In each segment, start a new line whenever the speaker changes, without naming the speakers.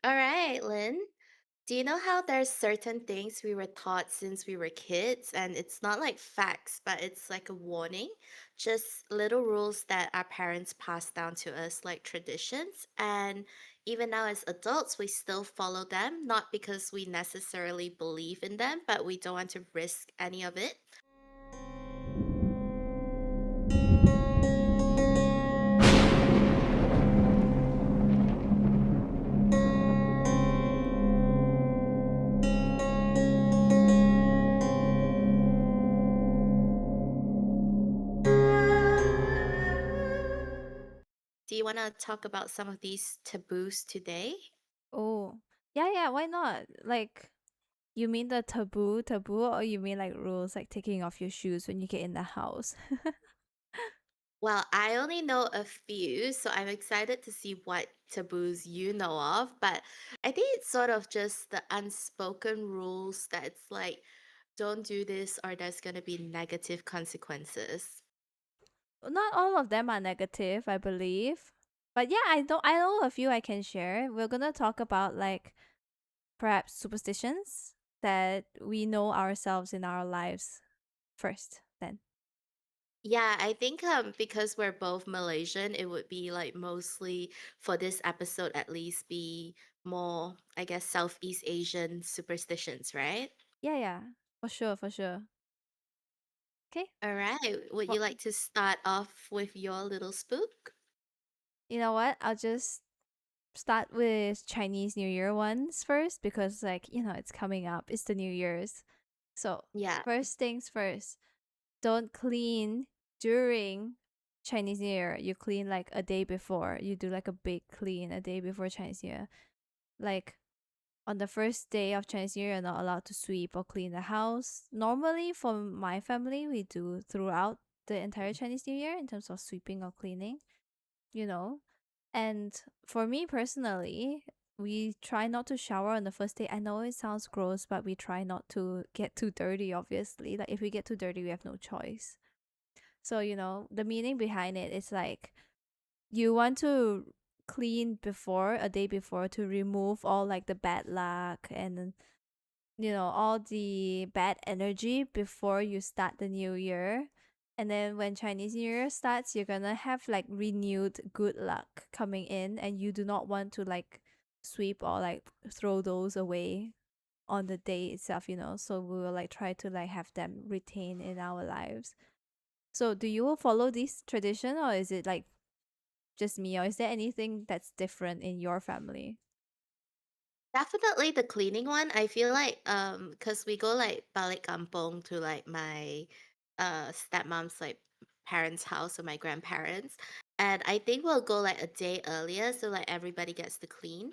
All right, Lynn. Do you know how there's certain things we were taught since we were kids, and it's not like facts, but it's like a warning, just little rules that our parents passed down to us, like traditions. And even now, as adults, we still follow them, not because we necessarily believe in them, but we don't want to risk any of it. Do you want to talk about some of these taboos today?
Oh, yeah, yeah, why not? Like, you mean the taboo, or you mean like rules like taking off your shoes when you get in the house?
Well, I only know a few, so I'm excited to see what taboos you know of. But I think it's sort of just the unspoken rules that it's like, don't do this or there's going to be negative consequences.
Not all of them are negative, I believe. But yeah, I know a few I can share. We're gonna talk about like perhaps superstitions that we know ourselves in our lives first, then.
Yeah, I think because we're both Malaysian, it would be like mostly for this episode at least be more, I guess, Southeast Asian superstitions, right?
Yeah, yeah, for sure, for sure. Okay.
All right. Would
Well,
you like to start off with your little spook?
you know what? I'll just start with Chinese New Year ones first because, like, it's coming up. It's the New Year's. So,
Yeah.
first things first, don't clean during Chinese New Year. You clean like a day before. You do like a big clean a day before Chinese New Year. Like, on the first day of Chinese New Year, you're not allowed to sweep or clean the house. Normally, for my family, we do throughout the entire Chinese New Year in terms of sweeping or cleaning, you know. And for me personally, we try not to shower on the first day. I know it sounds gross, but we try not to get too dirty, obviously. Like, if we get too dirty, we have no choice. So, the meaning behind it is like you want to clean before a day before to remove all like the bad luck and all the bad energy before you start the new year. And then when Chinese New Year starts, you're gonna have like renewed good luck coming in, and you do not want to like sweep or like throw those away on the day itself. So we will like try to like have them retain in our lives. So do you follow this tradition, or is it like just me, or is there anything that's different in your family?
Definitely the cleaning one. I feel like because we go like balik kampung to like my stepmom's like parents' house or my grandparents. And I think we'll go like a day earlier so like everybody gets to clean.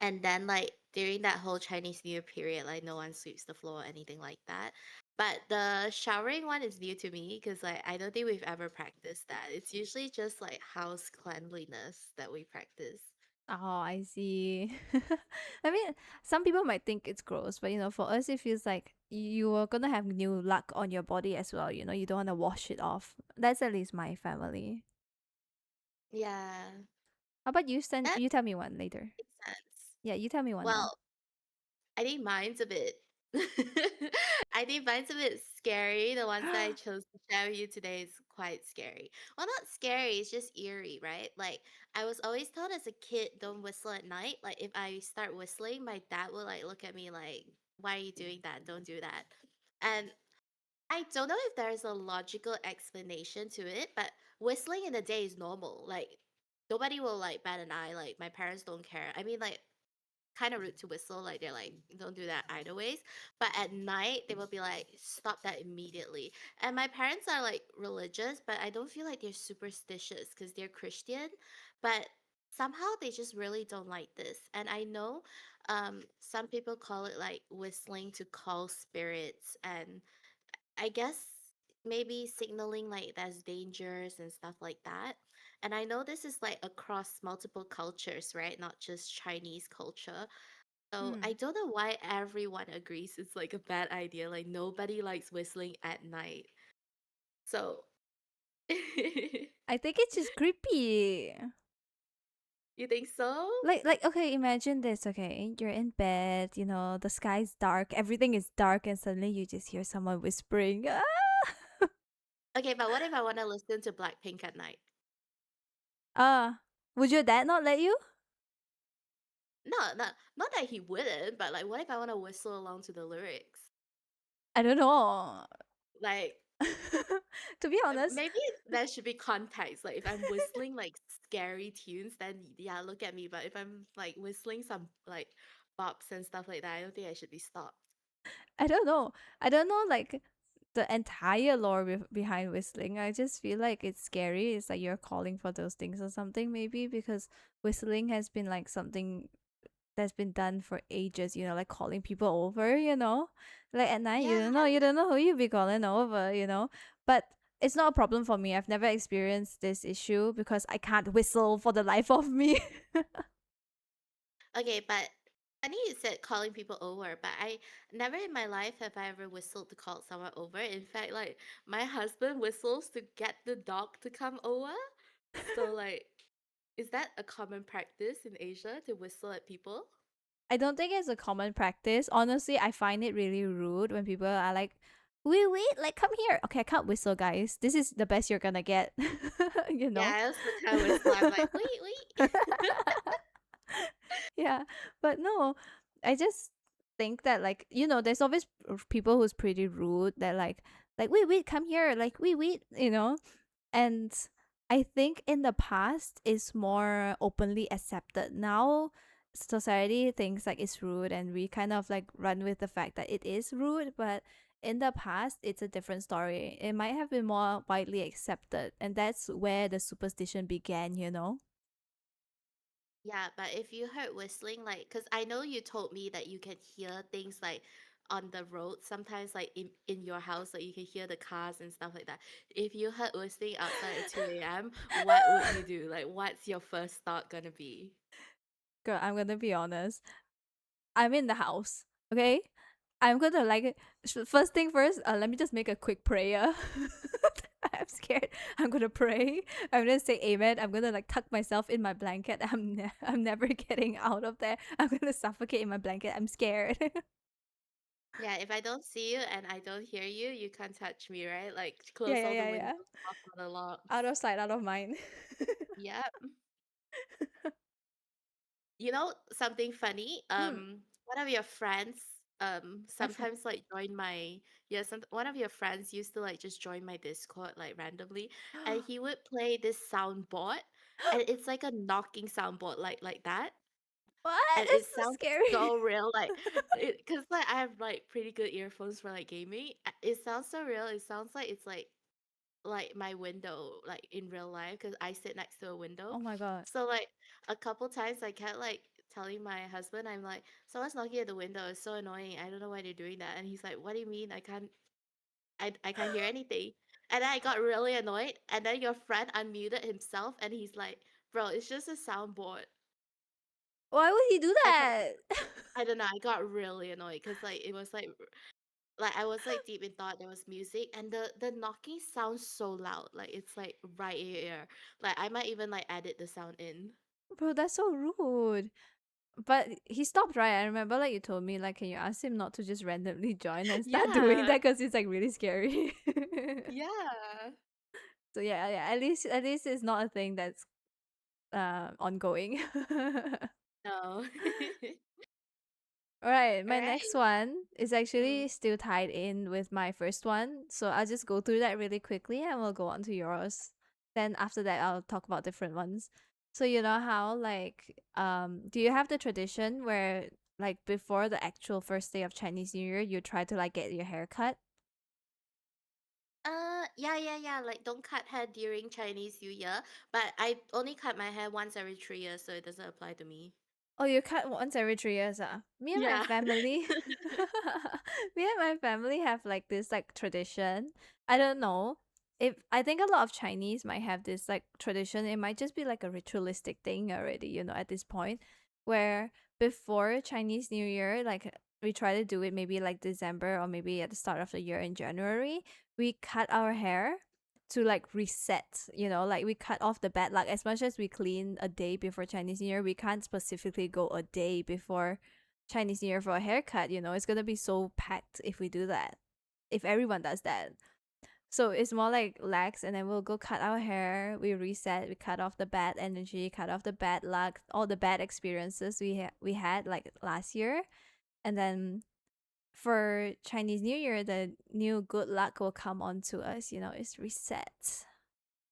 And then like during that whole Chinese New Year period, like no one sweeps the floor or anything like that. But the showering one is new to me because like I don't think we've ever practiced that. It's usually just like house cleanliness that we practice.
Oh, I see. I mean, some people might think it's gross, but for us, it feels like you are gonna have new luck on your body as well. You don't want to wash it off. That's at least my family.
Yeah,
How about you? Send
that
you tell me one later.
makes sense.
Yeah, you tell me one then.
Well, I think mine's a bit I think mine's a bit scary. The ones that I chose to share with you today is quite scary. Well, not scary, it's just eerie, right? Like I was always told as a kid, don't whistle at night. Like if I start whistling, my dad will like look at me like, why are you doing that? Don't do that. And I don't know if there's a logical explanation to it, but whistling in the day is normal. Like nobody will like bat an eye. Like my parents don't care. I mean, like kind of rude to whistle. Like they're like, don't do that either ways. But at night, they will be like, stop that immediately. And my parents are like religious, but I don't feel like they're superstitious because they're Christian. But somehow they just really don't like this. And I know some people call it like whistling to call spirits. And I guess maybe signaling like there's dangers and stuff like that. And I know this is like across multiple cultures, right? Not just Chinese culture. So I
Hmm.
don't know why everyone agrees it's like a bad idea. Like nobody likes whistling at night. So
I think it's just creepy.
You think so?
Like okay, imagine this, okay? You're in bed, you know, the sky's dark, everything is dark, and suddenly you just hear someone whispering. Ah!
Okay, but what if I want to listen to Blackpink at night?
Would your dad not let you?
No, not that he wouldn't, but like, what if I want to whistle along to the lyrics?
I don't know.
Like,
To be honest,
maybe there should be context. Like, if I'm whistling like scary tunes, then yeah, look at me. But if I'm like whistling some like bops and stuff like that, I don't think I should be stopped.
I don't know. I don't know like the entire lore behind whistling. I just feel like it's scary. It's like you're calling for those things or something, maybe because whistling has been like something that's been done for ages, you know, like calling people over, you know? Like at night,
Yeah,
you don't know who you be calling over, you know? But it's not a problem for me. I've never experienced this issue because I can't whistle for the life of me.
okay, but funny you said calling people over, but I never in my life have I ever whistled to call someone over. In fact, like my husband whistles to get the dog to come over. So like, is that a common practice in Asia to whistle at people?
I don't think it's a common practice. Honestly, I find it really rude when people are like, wait, like come here. Okay, I can't whistle, guys. This is the best you're gonna get. You
Yeah,
know?
I also can't whistle. I'm like, wait, wait.
Yeah, but no, I just think that like, you know, there's always people who's pretty rude that like wait, come here, like wait, you know. And I think in the past it's more openly accepted. Now society thinks like it's rude and we kind of like run with the fact that it is rude, but in the past it's a different story. It might have been more widely accepted, and that's where the superstition began, you know.
Yeah, but if you heard whistling, like, because I know you told me that you can hear things like on the road, sometimes like in your house, like you can hear the cars and stuff like that. If you heard whistling outside at 2 a.m., what would you do? Like, what's your first thought gonna be?
Girl, I'm gonna be honest. I'm in the house, okay? I'm gonna like first thing first. Let me just make a quick prayer. I'm scared. I'm gonna pray. I'm gonna say amen. I'm gonna like tuck myself in my blanket. I'm never getting out of there. I'm gonna suffocate in my blanket. I'm scared.
Yeah, if I don't see you and I don't hear you, you can't touch me, right? Like,
Yeah,
close
yeah,
all the
yeah,
windows,
yeah.
off all the locks.
Out of sight, out of mind.
Yep. You know something funny?
Hmm.
One of your friends
My friend.
sometimes like join my yeah, one of your friends used to like just join my Discord like randomly, and he would play this soundboard, and it's like a knocking soundboard like that,
What?
and it
It's so
sounds
scary.
so real, like it because like I have like pretty good earphones for like gaming. It sounds so real. It sounds like it's like my window like in real life because I sit next to a window.
Oh my god.
So like a couple times I kept like telling my husband, I'm like, someone's knocking at the window. It's so annoying. I don't know why they're doing that. And he's like, what do you mean? I can't hear anything. And then I got really annoyed. And then your friend unmuted himself and he's like, bro, it's just a soundboard.
Why would he do
I got
that?
I don't know. I got really annoyed because like it was like I was like deep in thought there was music and the knocking sounds so loud. Like it's like right in your ear. Like I might even like edit the sound in.
Bro, that's so rude. But he stopped, right? I remember like you told me like can you ask him not to just randomly join and start doing
Yeah.
that because it's like really scary.
Yeah.
So yeah, yeah. At least it's not a thing that's ongoing.
No.
All right,
All
my next
right.
one is actually
Mm.
still tied in with my first one. So I'll just go through that really quickly and we'll go on to yours. Then after that I'll talk about different ones. So you know how like do you have the tradition where like before the actual first day of Chinese New Year you try to like get your hair cut?
Yeah. Like don't cut hair during Chinese New Year, but I only cut my hair once every 3 years, so it doesn't apply to me.
Oh, you cut once every 3 years, ah? Me and my
Yeah.
family, me and my family have like this like tradition. I don't know if I think a lot of Chinese might have this like tradition. It might just be like a ritualistic thing already, you know, at this point, where before Chinese New Year, like we try to do it maybe like December or maybe at the start of the year in January. We cut our hair to like reset, like we cut off the bad luck. As much as we clean a day before Chinese New Year, we can't specifically go a day before Chinese New Year for a haircut. It's gonna be so packed if we do that. If everyone does that. So it's more like lax, and then we'll go cut our hair, we reset, we cut off the bad energy, cut off the bad luck, all the bad experiences we had like last year. And then for Chinese New Year, the new good luck will come onto us. It's reset,
Yeah, that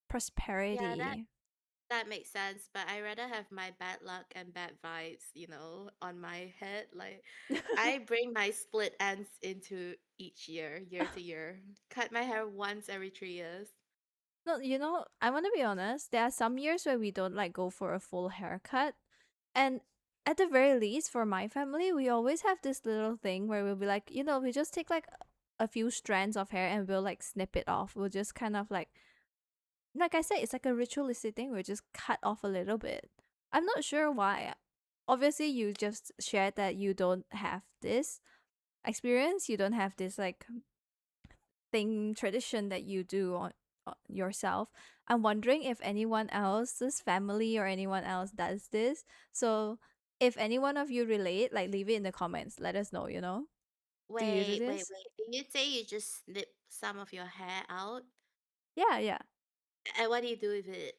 prosperity.
that makes sense, but I rather have my bad luck and bad vibes, on my head. Like, I bring my split ends into each year, year to year. Cut my hair once every 3 years.
No, I want to be honest. There are some years where we don't like go for a full haircut, and at the very least, for my family, we always have this little thing where we'll be like, we just take like a few strands of hair and we'll like snip it off. We'll just kind of like I said, it's like a ritualistic thing. We'll just cut off a little bit. I'm not sure why. Obviously, you just shared that you don't have this experience. You don't have this like thing tradition that you do on yourself. I'm wondering if anyone else's family or anyone else does this. So if any one of you relate, like leave it in the comments. Let us know. Do you do
Wait, wait,
this?
wait. Did you say you just snip some of your hair out?
Yeah, yeah.
And what do you do with it?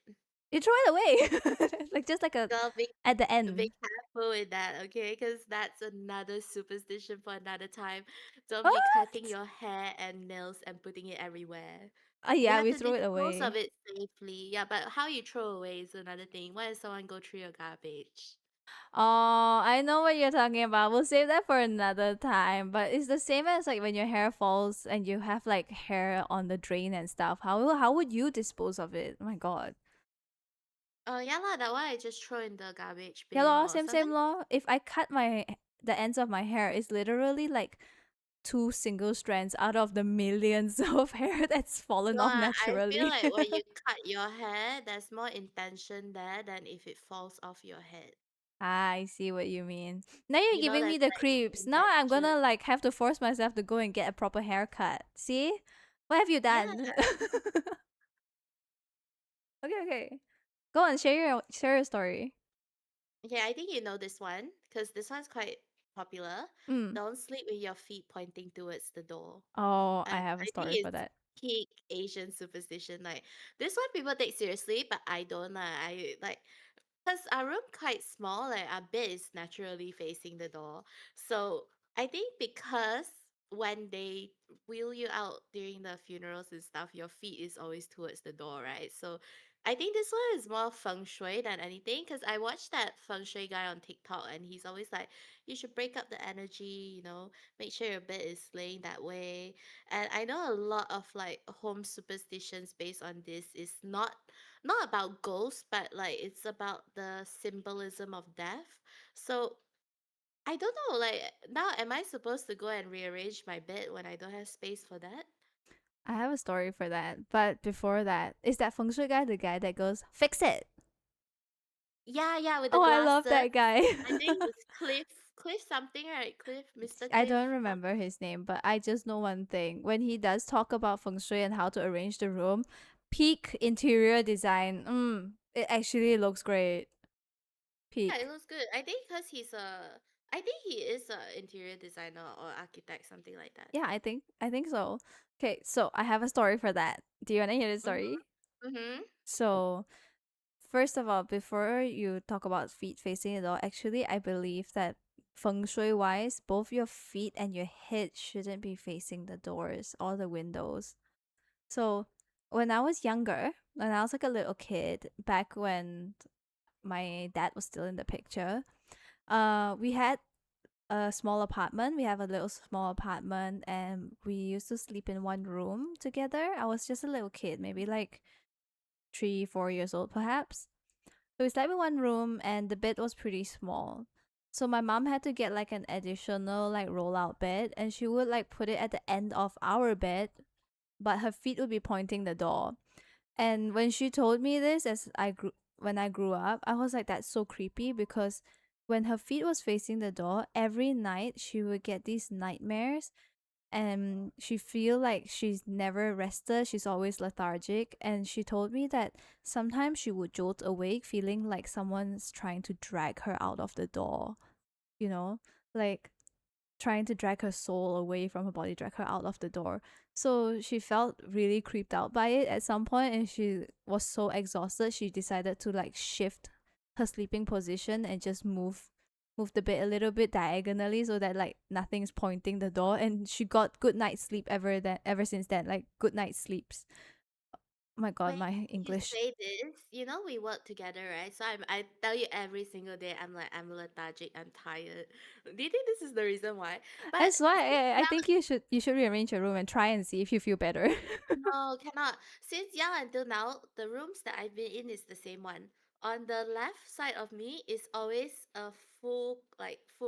You throw it away. Like just like a
Girl,
at the
be
end.
careful with that, okay? Because that's another superstition for another time. Don't be cutting
What?
your hair and nails and putting it everywhere. You
Yeah,
have
we
to
throw it
dispose of
away.
it safely. Yeah, but how you throw away is another thing. What if someone go through your garbage?
Oh, I know what you're talking about. We'll save that for another time. But it's the same as like when your hair falls and you have like hair on the drain and stuff. How would you dispose of it? Oh my god.
Oh, yeah lah, that one I just throw in the garbage
Yeah,
bin
law,
or
same
sometimes.
law. If I cut the ends of my hair, it's literally like two single strands out of the millions of hair that's fallen
No,
off
I feel
naturally.
like when you cut your hair, there's more intention there than if it falls off your head.
Ah, I see what you mean. Now you're giving
There's
me the
like
creeps. Now I'm
intention.
gonna like have to force myself to go and get a proper haircut. See? What have you
Yeah.
done? Okay, okay. Go on, share your story.
Okay, I think you know this one because this one's quite popular.
Mm.
Don't sleep with your feet pointing towards the door.
Oh, I have a
I think
story for
it's
that.
peak Asian superstition. Like, this one people take seriously, but I don't. I like, because our room quite small, like our bed is naturally facing the door. So I think because when they wheel you out during the funerals and stuff, your feet is always towards the door, right? So I think this one is more feng shui than anything. Because I watched that feng shui guy on TikTok, and he's always like, you should break up the energy, make sure your bed is laying that way. And I know a lot of like home superstitions based on this is not about ghosts, but like it's about the symbolism of death. So I don't know, like, now am I supposed to go and rearrange my bed when I don't have space for that?
I have a story for that. But before that, is that feng shui guy the guy that goes, fix it?
Yeah, yeah, with the
Oh, I love
glasses.
that guy.
I think it's Cliff something, right? Mr.
I
Cliff.
don't remember his name, but I just know one thing. When he does talk about feng shui and how to arrange the room, peak interior design, it actually looks great.
Yeah, it
Peak.
looks good. I think he is a interior designer or architect, something like that.
Yeah, I think so. Okay, so I have a story for that. Do you want to hear the story?
Mm-hmm. Mm-hmm.
So, first of all, before you talk about feet facing the door, actually, I believe that feng shui wise, both your feet and your head shouldn't be facing the doors or the windows. So, when I was younger, when I was like a little kid, back when my dad was still in the picture, we had a small apartment. We have a little small apartment, and we used to sleep in one room together. I was just a little kid, maybe like 3, 4 years old, perhaps. So we slept in one room, and the bed was pretty small. So my mom had to get like an additional like roll out bed, and she would like put it at the end of our bed, but her feet would be pointing the door. And when she told me this when I grew up, I was like, that's so creepy, because when her feet was facing the door, every night she would get these nightmares and she feel like she's never rested, she's always lethargic, and she told me that sometimes she would jolt awake feeling like someone's trying to drag her out of the door, you know, like trying to drag her soul away from her body, drag her out of the door. So she felt really creeped out by it at some point, and she was so exhausted she decided to like shift her sleeping position and just move the bed a little bit diagonally so that like nothing's pointing the door, and she got good night's sleep ever since then, like good night sleeps. Oh my god,
Wait,
my
you
English.
say this, we work together, right? So I tell you every single day, I'm like, I'm lethargic, I'm tired. Do you think this is the reason why? But
That's why
since
I think you should rearrange your room and try and see if you feel better.
no, cannot. Since young until now, the rooms that I've been in is the same one. On the left side of me is always a full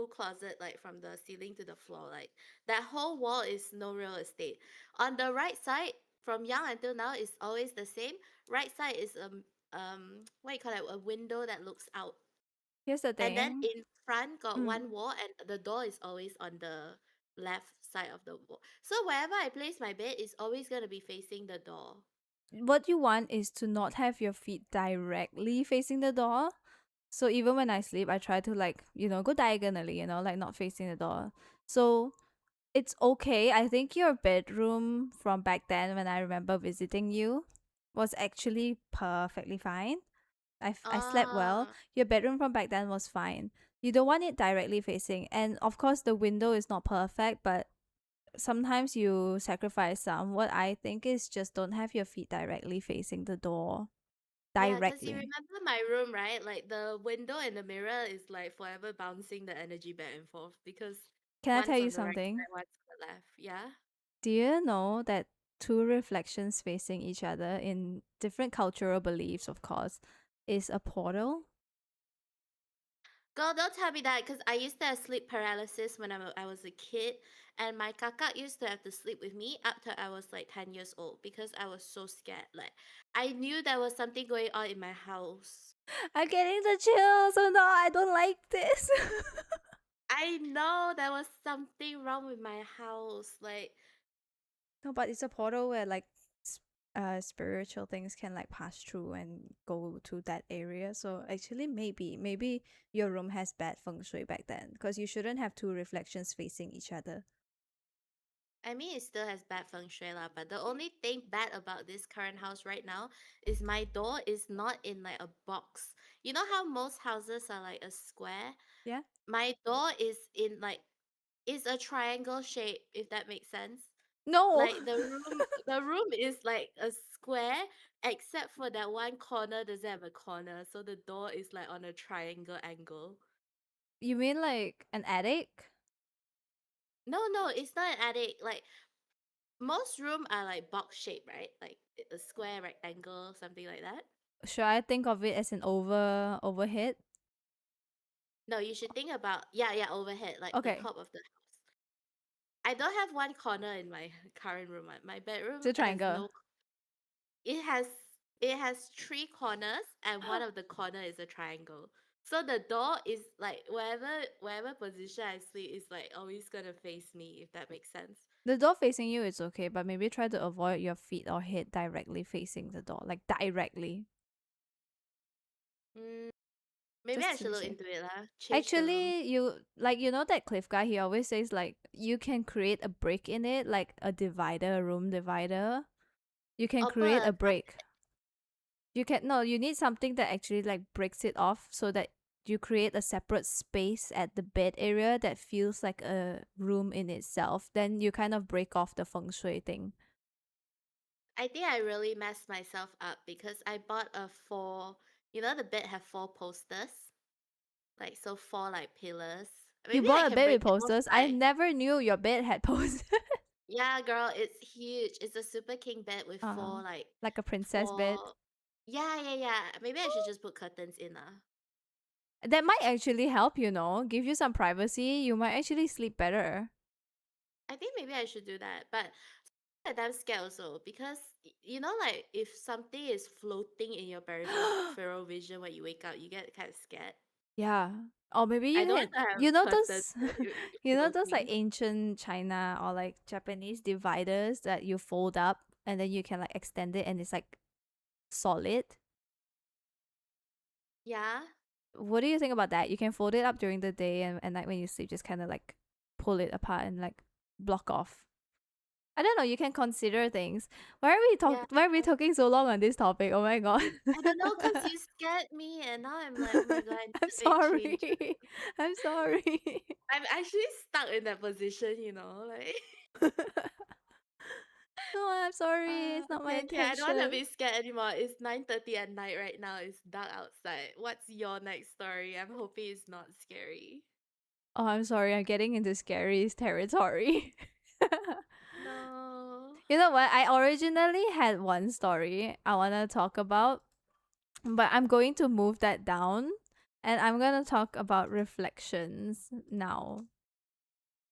closet, like from the ceiling to the floor. Like that whole wall is no real estate. On the right side, from young until now, is always the same. Right side is what you call it, a window that looks out.
Here's the
And then
thing.
in front got
Mm.
one wall and the door is always on the left side of the wall. So wherever I place my bed is always gonna be facing the door.
What you want is to not have your feet directly facing the door. So even when I sleep, I try to like, go diagonally, like not facing the door. So it's okay. I think your bedroom from back then when I remember visiting you was actually perfectly fine. I slept well.
Ah,
Your bedroom from back then was fine. You don't want it directly facing. And of course the window is not perfect, but sometimes you sacrifice some. What I think is just don't have your feet directly facing the door.
yeah, because you
Directly.
remember my room, right? Like the window and the mirror is like forever bouncing the energy back and forth because
Can I tell
one's
you
on the right
something?
side, one's on the left. Yeah.
Do you know that two reflections facing each other in different cultural beliefs, of course, is a portal?
Girl, don't tell me that because I used to have sleep paralysis when I was a kid, and my kakak used to have to sleep with me up till I was like 10 years old because I was so scared. Like, I knew there was something going on in my house.
I'm getting the chills. Oh no, I don't like this.
I know there was something wrong with my house. Like,
No, but it's a portal where like spiritual things can like pass through and go to that area. So actually, maybe your room has bad feng shui back then because you shouldn't have two reflections facing each other.
I mean, it still has bad feng shui lah, but the only thing bad about this current house right now is my door is not in like a box. You know how most houses are like a square?
Yeah.
My door is in like it's a triangle shape, if that makes sense.
No.
Like the room is like a square, except for that one corner doesn't have a corner, so the door is like on a triangle angle.
You mean like an attic?
No, no, it's not an attic. Like most room are like box shape, right? Like a square, rectangle, something like that.
Should I think of it as an overhead?
No, you should think about yeah, yeah, overhead, like the
Okay,
top of the house. I don't have one corner in my current room. My
it's
bedroom
a
has
triangle.
no. It has it has three corners and one of the corner is a triangle. So the door is like wherever position I sleep is like always gonna face me, if that makes sense.
The door facing you is okay, but maybe try to avoid your feet or head directly facing the door, like directly,
Mm, maybe I
just to
should
be
look
safe.
into it lah. Change the room.
Actually, that Cliff guy, he always says like you can create a break in it, like a divider, a room divider. You can
Or put
create
a
a break. You can no, you need something that actually like breaks it off so that you create a separate space at the bed area that feels like a room in itself. Then you kind of break off the feng shui thing.
I think I really messed myself up because I bought a four, the bed have four posters, like so four like pillars.
You
Maybe I
bought a
can
bed
break
with
it off
posters. I
like
never knew your bed had posters.
yeah, girl, it's huge. It's a super king bed with
uh,
four like
like a princess bed.
four. Yeah, yeah, yeah. Maybe I should just put curtains in.
That might actually help, give you some privacy. You might actually sleep better.
I think maybe I should do that. But I'm scared also because like if something is floating in your peripheral vision when you wake up, you get kind of scared.
Yeah. Or maybe
I
you
don't want
can,
to have
you know
curtains
those,
that it
you know
follows
those like
me.
ancient China or like Japanese dividers that you fold up and then you can like extend it and it's like solid.
Yeah.
What do you think about that? You can fold it up during the day and like when you sleep, just kind of like pull it apart and like block off. I don't know. You can consider things.
Yeah.
Why are we talking so long on this topic? Oh my god.
I don't know, cause you scared me, and now I'm like, oh my god, I need
I'm
to make changes.
sorry. I'm sorry.
I'm actually stuck in that position, like.
No, I'm sorry. It's not my
Okay, okay. I don't want to
intention.
be scared anymore. It's 9:30 at night right now. It's dark outside. What's your next story? I'm hoping it's not scary.
Oh, I'm sorry. I'm getting into scary territory.
No.
You know what? I originally had one story I want to talk about, but I'm going to move that down and I'm going to talk about reflections now.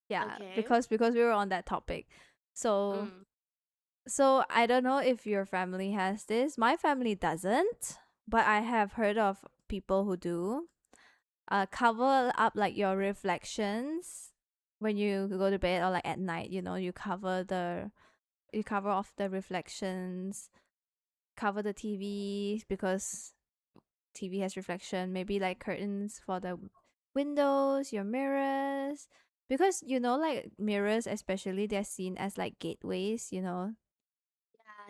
Yeah,
Okay.
because we were on that topic. So
Mm.
so I don't know if your family has this. My family doesn't, but I have heard of people who do. Cover up like your reflections when you go to bed or like at night, you cover off the reflections, cover the TV because TV has reflection, maybe like curtains for the windows, your mirrors. Because like mirrors especially they're seen as like gateways,
Yeah,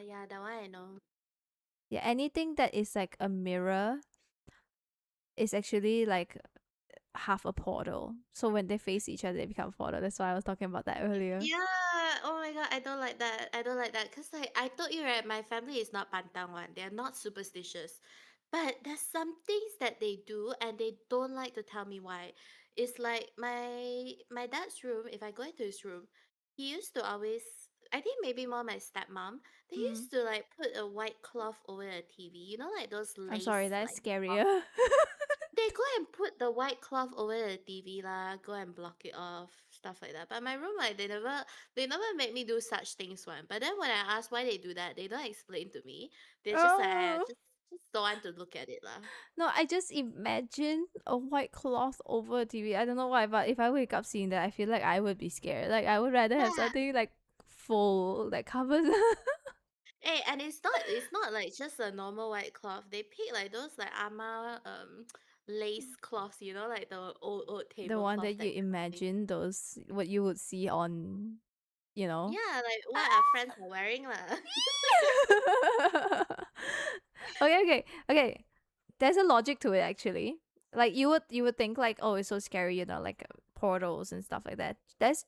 yeah, that one I know.
Yeah, anything that is like a mirror is actually like half a portal. So when they face each other, they become a portal. That's why I was talking about that earlier.
Yeah. Oh my god, I don't like that. I don't like that. Cause like I told you, right, my family is not pantang one. They're not superstitious. But there's some things that they do and they don't like to tell me why. It's like my dad's room, if I go into his room, he used to always, I think maybe more my stepmom, they
Mm.
used to like put a white cloth over the TV. You know, like those
I'm sorry,
lace
that's
like
scarier.
they go and put the white cloth over the TV lah, go and block it off, stuff like that. But my room, like they never make me do such things one. But then when I ask why they do that, they don't explain to me. They're just like, "Ah,
Oh
just don't want to look at it lah."
no, I just imagine a white cloth over a TV. I don't know why, but if I wake up seeing that, I feel like I would be scared. Like I would rather have
Yeah.
something like full that covers
Hey, and it's not like just a normal white cloth. They pick like those like ama lace cloths, like the old
the one
tablecloth,
that
that
you
kind of thing.
imagine those what you would see on, you know.
Yeah, like what our friends are wearing lah.
Okay, okay, okay. There's a logic to it actually. Like you would think like, oh, it's so scary, like portals and stuff like that. That's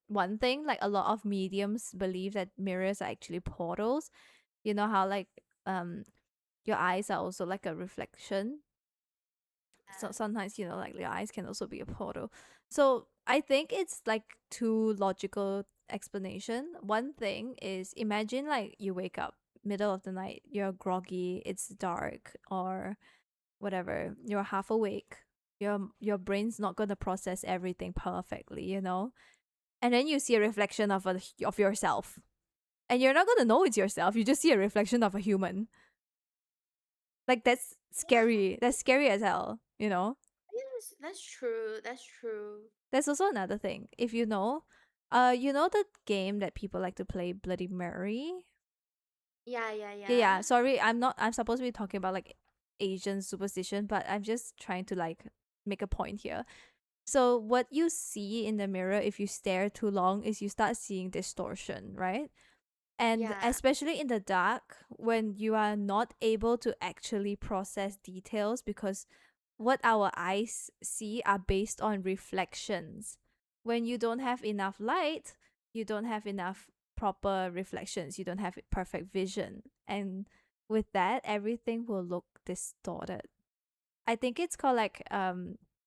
one thing. Like a lot of mediums believe that mirrors are actually portals. You know how like your eyes are also like a reflection. So sometimes like your eyes can also be a portal. So I think it's like two logical explanation. One thing is imagine like you wake up middle of the night, you're groggy, it's dark, or whatever, you're half awake, your brain's not going to process everything perfectly, and then you see a reflection of yourself, and you're not going to know it's yourself. You just see a reflection of a human. Like that's scary as hell.
Yes, that's true. That's true.
There's also another thing, if you know the game that people like to play, Bloody Mary.
Yeah, yeah,
Yeah,
yeah.
yeah, sorry, I'm supposed to be talking about like Asian superstition, but I'm just trying to like make a point here. So what you see in the mirror if you stare too long is you start seeing distortion, right? And
Yeah.
especially in the dark, when you are not able to actually process details because what our eyes see are based on reflections. When you don't have enough light, you don't have enough proper reflections, you don't have perfect vision. And with that, everything will look distorted. I think it's called like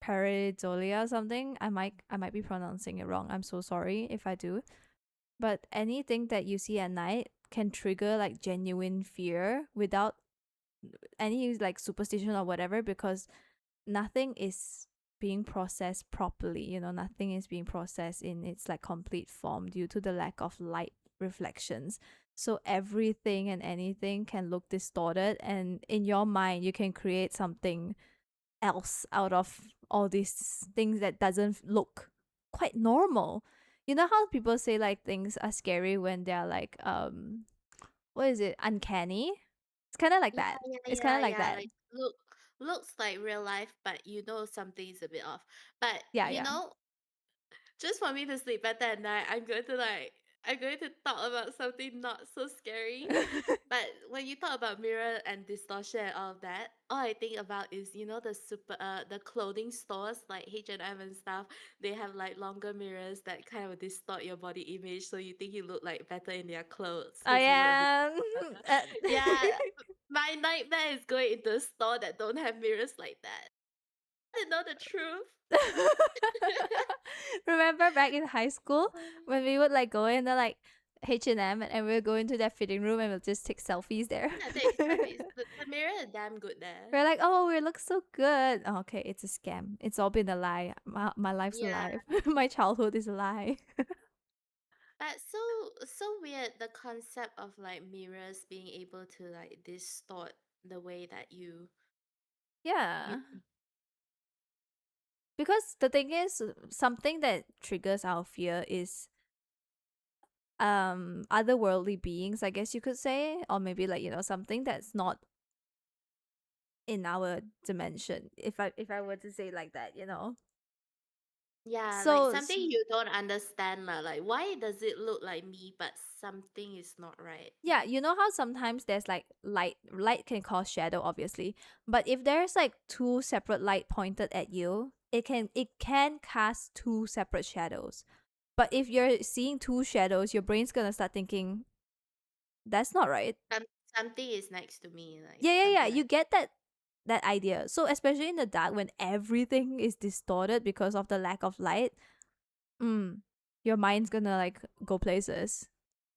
pareidolia or something. I might be pronouncing it wrong. I'm so sorry if I do. But anything that you see at night can trigger like genuine fear without any like superstition or whatever, because nothing is being processed properly. Nothing is being processed in its like complete form due to the lack of light reflections. So everything and anything can look distorted, and in your mind you can create something else out of all these things that doesn't look quite normal. You know how people say like things are scary when they're like what is it, uncanny? It's kind of like
Yeah,
that.
yeah,
It's kind
yeah,
of like
yeah.
that.
Like looks like real life, but you know something's a bit off. But
Yeah, yeah.
just for me to sleep better at night, I'm going to talk about something not so scary. But when you talk about mirror and distortion and all of that, all I think about is the clothing stores like H&M and M and stuff. They have like longer mirrors that kind of distort your body image, so you think you look like better in their clothes
I
because you look a bit.
am.
Yeah, my nightmare is going into a store that don't have mirrors like that. To know the truth.
Remember back in high school when we would like go in the like H&M and we would go into their fitting room and we'll just take selfies there.
Yeah, take selfies. The mirror is damn good there.
We're like, oh, we look so good. Oh, okay, it's a scam. It's all been a lie. My life's a
Yeah,
lie. My childhood is a lie.
but so weird the concept of like mirrors being able to like distort the way that you
Yeah. Because the thing is, something that triggers our fear is otherworldly beings, I guess you could say, or maybe like, something that's not in our dimension, if I were to say like that.
yeah, like
So
something you don't understand lah. Like why does it look like me but something is not right?
yeah, you know how sometimes there's like light can cause shadow, obviously, but if there's like two separate light pointed at you, it can cast two separate shadows. But if you're seeing two shadows, your brain's gonna start thinking that's not right.
Some, something is next to me, like
Yeah, yeah, yeah,
something
you
like
get that idea. So especially in the dark when everything is distorted because of the lack of light, mm, your mind's gonna like go places.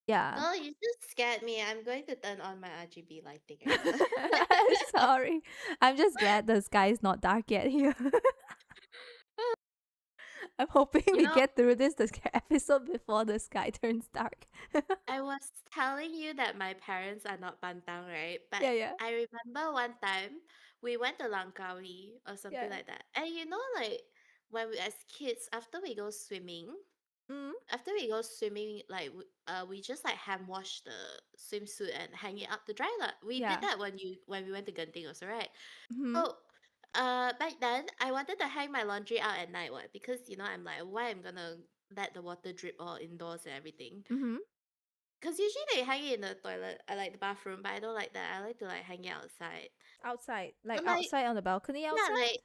Yeah.
no, you just scared me. I'm going to turn on my RGB lighting right now.
Sorry. I'm just glad the sky is not dark yet here. I'm hoping
You
we
know,
get through this episode before the sky turns dark.
I was telling you that my parents are not pantang, right? But
Yeah, yeah.
I remember one time we went to Langkawi or something
Yeah.
like that. And like when we as kids,
Mm,
we just like hand wash the swimsuit and hang it up to dry lah. We did
yeah.
that when we went to Genting also, right?
Mm-hmm.
So back then I wanted to hang my laundry out at night, what? Because I'm like, why I'm gonna let the water drip all indoors and everything.
Mm-hmm.
Because usually they hang it in the toilet, I like the bathroom, but I don't like that. I like to like hang it outside.
Outside. Like
I'm like,
outside on the balcony
yeah,
outside?
like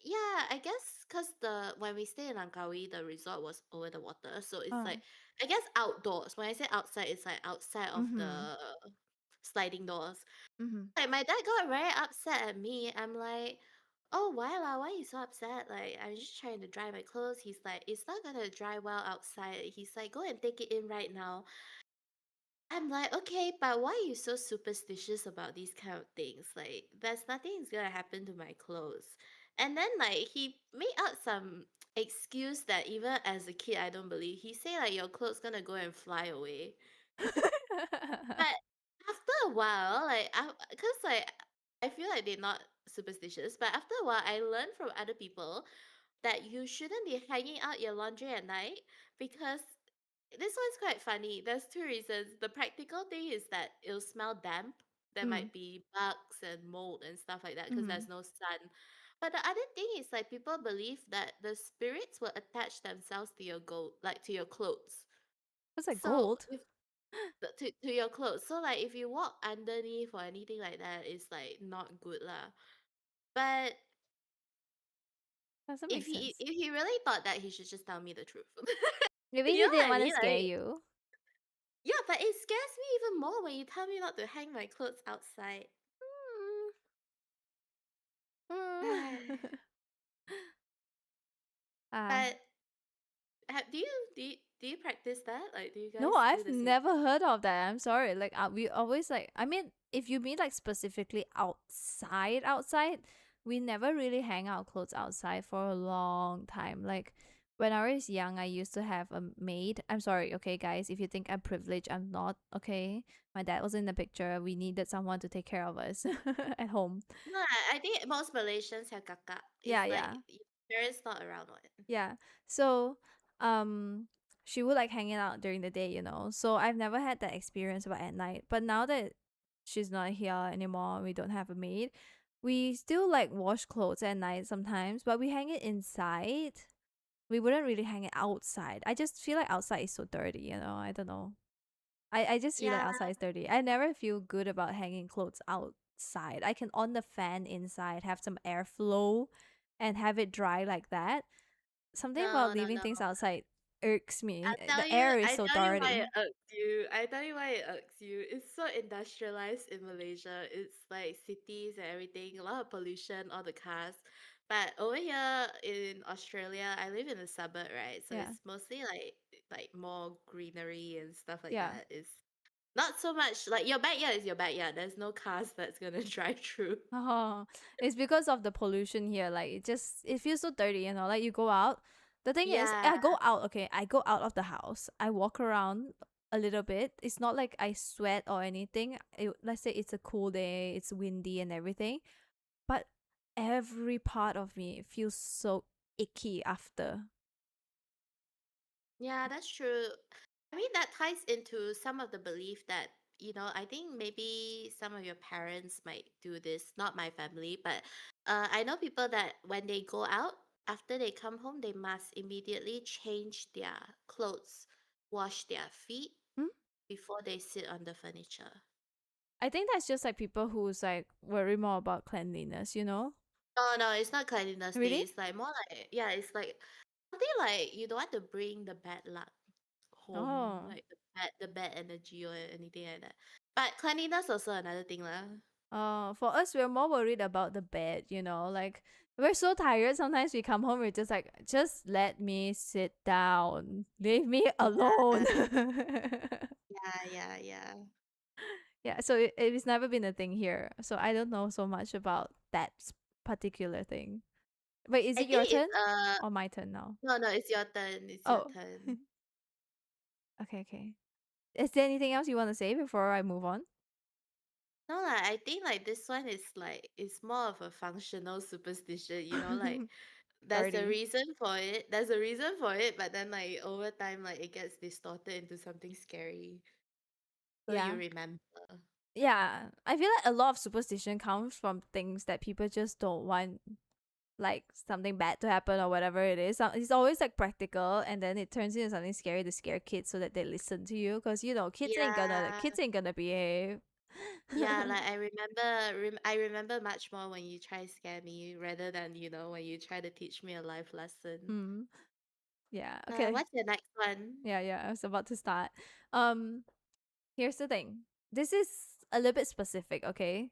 yeah, I guess because the when we stay in Langkawi, the resort was over the water, so it's
Oh.
like I guess outdoors. When I say outside, it's like outside of
Mm-hmm.
the sliding doors.
Mm-hmm.
Like my dad got very upset at me. I'm like, oh why lah? Why you so upset? Like I'm just trying to dry my clothes. He's like, it's not gonna dry well outside. He's like, go and take it in right now. I'm like, okay, but why are you so superstitious about these kind of things? Like, there's nothing's gonna happen to my clothes. And then like he made up some excuse that even as a kid I don't believe. He say like your clothes gonna go and fly away. But after a while, cause like I feel like they're not superstitious, but after a while I learned from other people that you shouldn't be hanging out your laundry at night because this one's quite funny. There's two reasons. The practical thing is that it'll smell damp. There
Mm.
might be bugs and mold and stuff like that because
Mm.
there's no sun. But the other thing is like people believe that the spirits will attach themselves to your gold, like to your clothes.
What's like
So
gold?
if to your clothes. So like if you walk underneath or anything like that, it's like not good lah. But
Doesn't make sense.
if he really thought that, he should just tell me the truth.
Maybe
You
he
know
didn't
what I
want to
mean?
scare
Like,
you.
yeah, but it scares me even more when you tell me not to hang my clothes outside.
Mm. Mm. Ah.
But do you practice that? Like, do you
No,
guys do
I've
the same?
never heard of that. I'm sorry. Like, we always like. I mean, if you mean like specifically outside, we never really hang our clothes outside for a long time. Like, When I was young, I used to have a maid. I'm sorry, okay, guys. If you think I'm privileged, I'm not, okay? My dad was in the picture. We needed someone to take care of us at home.
No, I think most Malaysians have kakak.
Yeah,
It's like
yeah.
your parents not around one.
Yeah. So, she would like hanging out during the day, So I've never had that experience about at night. But now that she's not here anymore, we don't have a maid. We still like wash clothes at night sometimes, but we hang it inside. We wouldn't really hang it outside. I just feel like outside is so dirty. I don't know. I just feel like
Yeah,
outside is dirty. I never feel good about hanging clothes outside. I can on the fan inside, have some airflow, and have it dry like that. Something about
no, no,
leaving
no.
things outside irks me.
I'll tell
The
you,
air is
I
so
tell you why it
dirty.
irks you. I tell you why it irks you. It's so industrialized in Malaysia. It's like cities and everything, a lot of pollution, all the cars. But over here in Australia, I live in a suburb, right? So
Yeah.
it's mostly like more greenery and stuff like
Yeah.
that. It's not so much like your backyard is your backyard. There's no cars that's gonna drive through.
Oh, it's because of the pollution here. Like it feels so dirty. Like you go out. The thing is,
Yeah,
I go out, okay, I go out of the house. I walk around a little bit. It's not like I sweat or anything. Let's say it's a cool day, it's windy and everything. But every part of me feels so icky after.
yeah, that's true. I mean, that ties into some of the belief that, I think maybe some of your parents might do this, not my family, but I know people that when they go out, after they come home, they must immediately change their clothes, wash their feet
Hmm?
before they sit on the furniture.
I think that's just like people who's like worry more about cleanliness.
No, no, it's not cleanliness day.
Really?
It's like more like, yeah, it's like something like you don't want to bring the bad luck home,
Oh.
like the bad energy or anything like that. But cleanliness also another thing lah.
For us, we're more worried about the bed. Like, we're so tired. Sometimes we come home, we're just like, just let me sit down. Leave me alone.
Yeah, yeah, yeah, yeah.
Yeah, so it's never been a thing here. So I don't know so much about that particular thing. Wait, is
I
it your
think
turn
it's
or my turn now?
no, no, it's your turn. It's your
Oh,
turn.
okay, okay. Is there anything else you want to say before I move on?
No, like I think like this one is like it's more of a functional superstition, like there's a
30.
reason for it. There's a reason for it, but then like over time like it gets distorted into something scary. So you
Yeah.
remember.
Yeah. I feel like a lot of superstition comes from things that people just don't want like something bad to happen or whatever it is. It's always like practical, and then it turns into something scary to scare kids so that they listen to you, because kids ain't gonna
Yeah.
kids ain't gonna behave.
Yeah, like I remember much more when you try to scare me rather than, when you try to teach me a life lesson.
Hmm. Yeah. Okay.
What's your next one?
Yeah. Yeah. I was about to start. Um. Here's the thing. This is a little bit specific. Okay.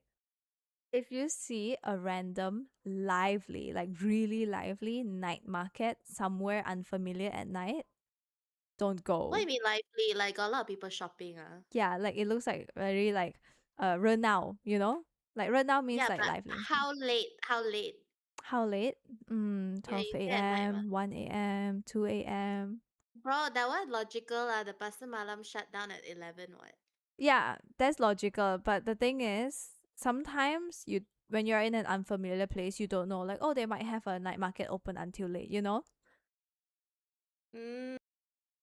If you see a random lively, like really lively night market somewhere unfamiliar at night, don't
What do
go.
you mean lively? Like got a lot of people shopping, ah.
Yeah, like it looks like very like 热闹. Like 热闹 means
Yeah,
like
but
lively.
how late? How late?
How late?
Yeah,
12
you say at night,
a.m., 1 a.m., 2 a.m.
Bro, that one logical lah. The pasar malam shut down at 11, what?
Yeah, that's logical. But the thing is, sometimes when you're in an unfamiliar place, you don't know. Like, oh, they might have a night market open until late.
Mm,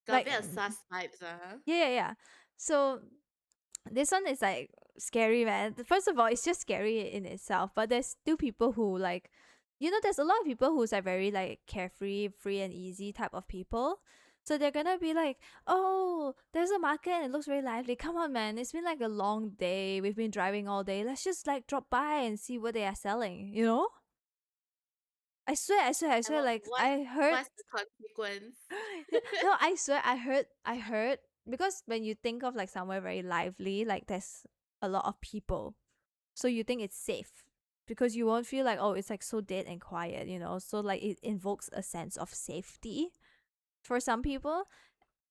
got a
Like,
bit of sus vibes, huh?
yeah, yeah, yeah. So this one is like scary, man. First of all, it's just scary in itself, but there's still people who like, there's a lot of people who's like very like carefree, free and easy type of people. So they're gonna be like, oh, there's a market and it looks very lively. Come on, man. It's been like a long day. We've been driving all day. Let's just like drop by and see what they are selling? I swear, I swear, I
And
swear, like I heard.
what's the consequence?
No, I swear, I heard, because when you think of like somewhere very lively, like there's a lot of people, so you think it's safe because you won't feel like, oh, it's like so dead and quiet. So like it invokes a sense of safety for some people,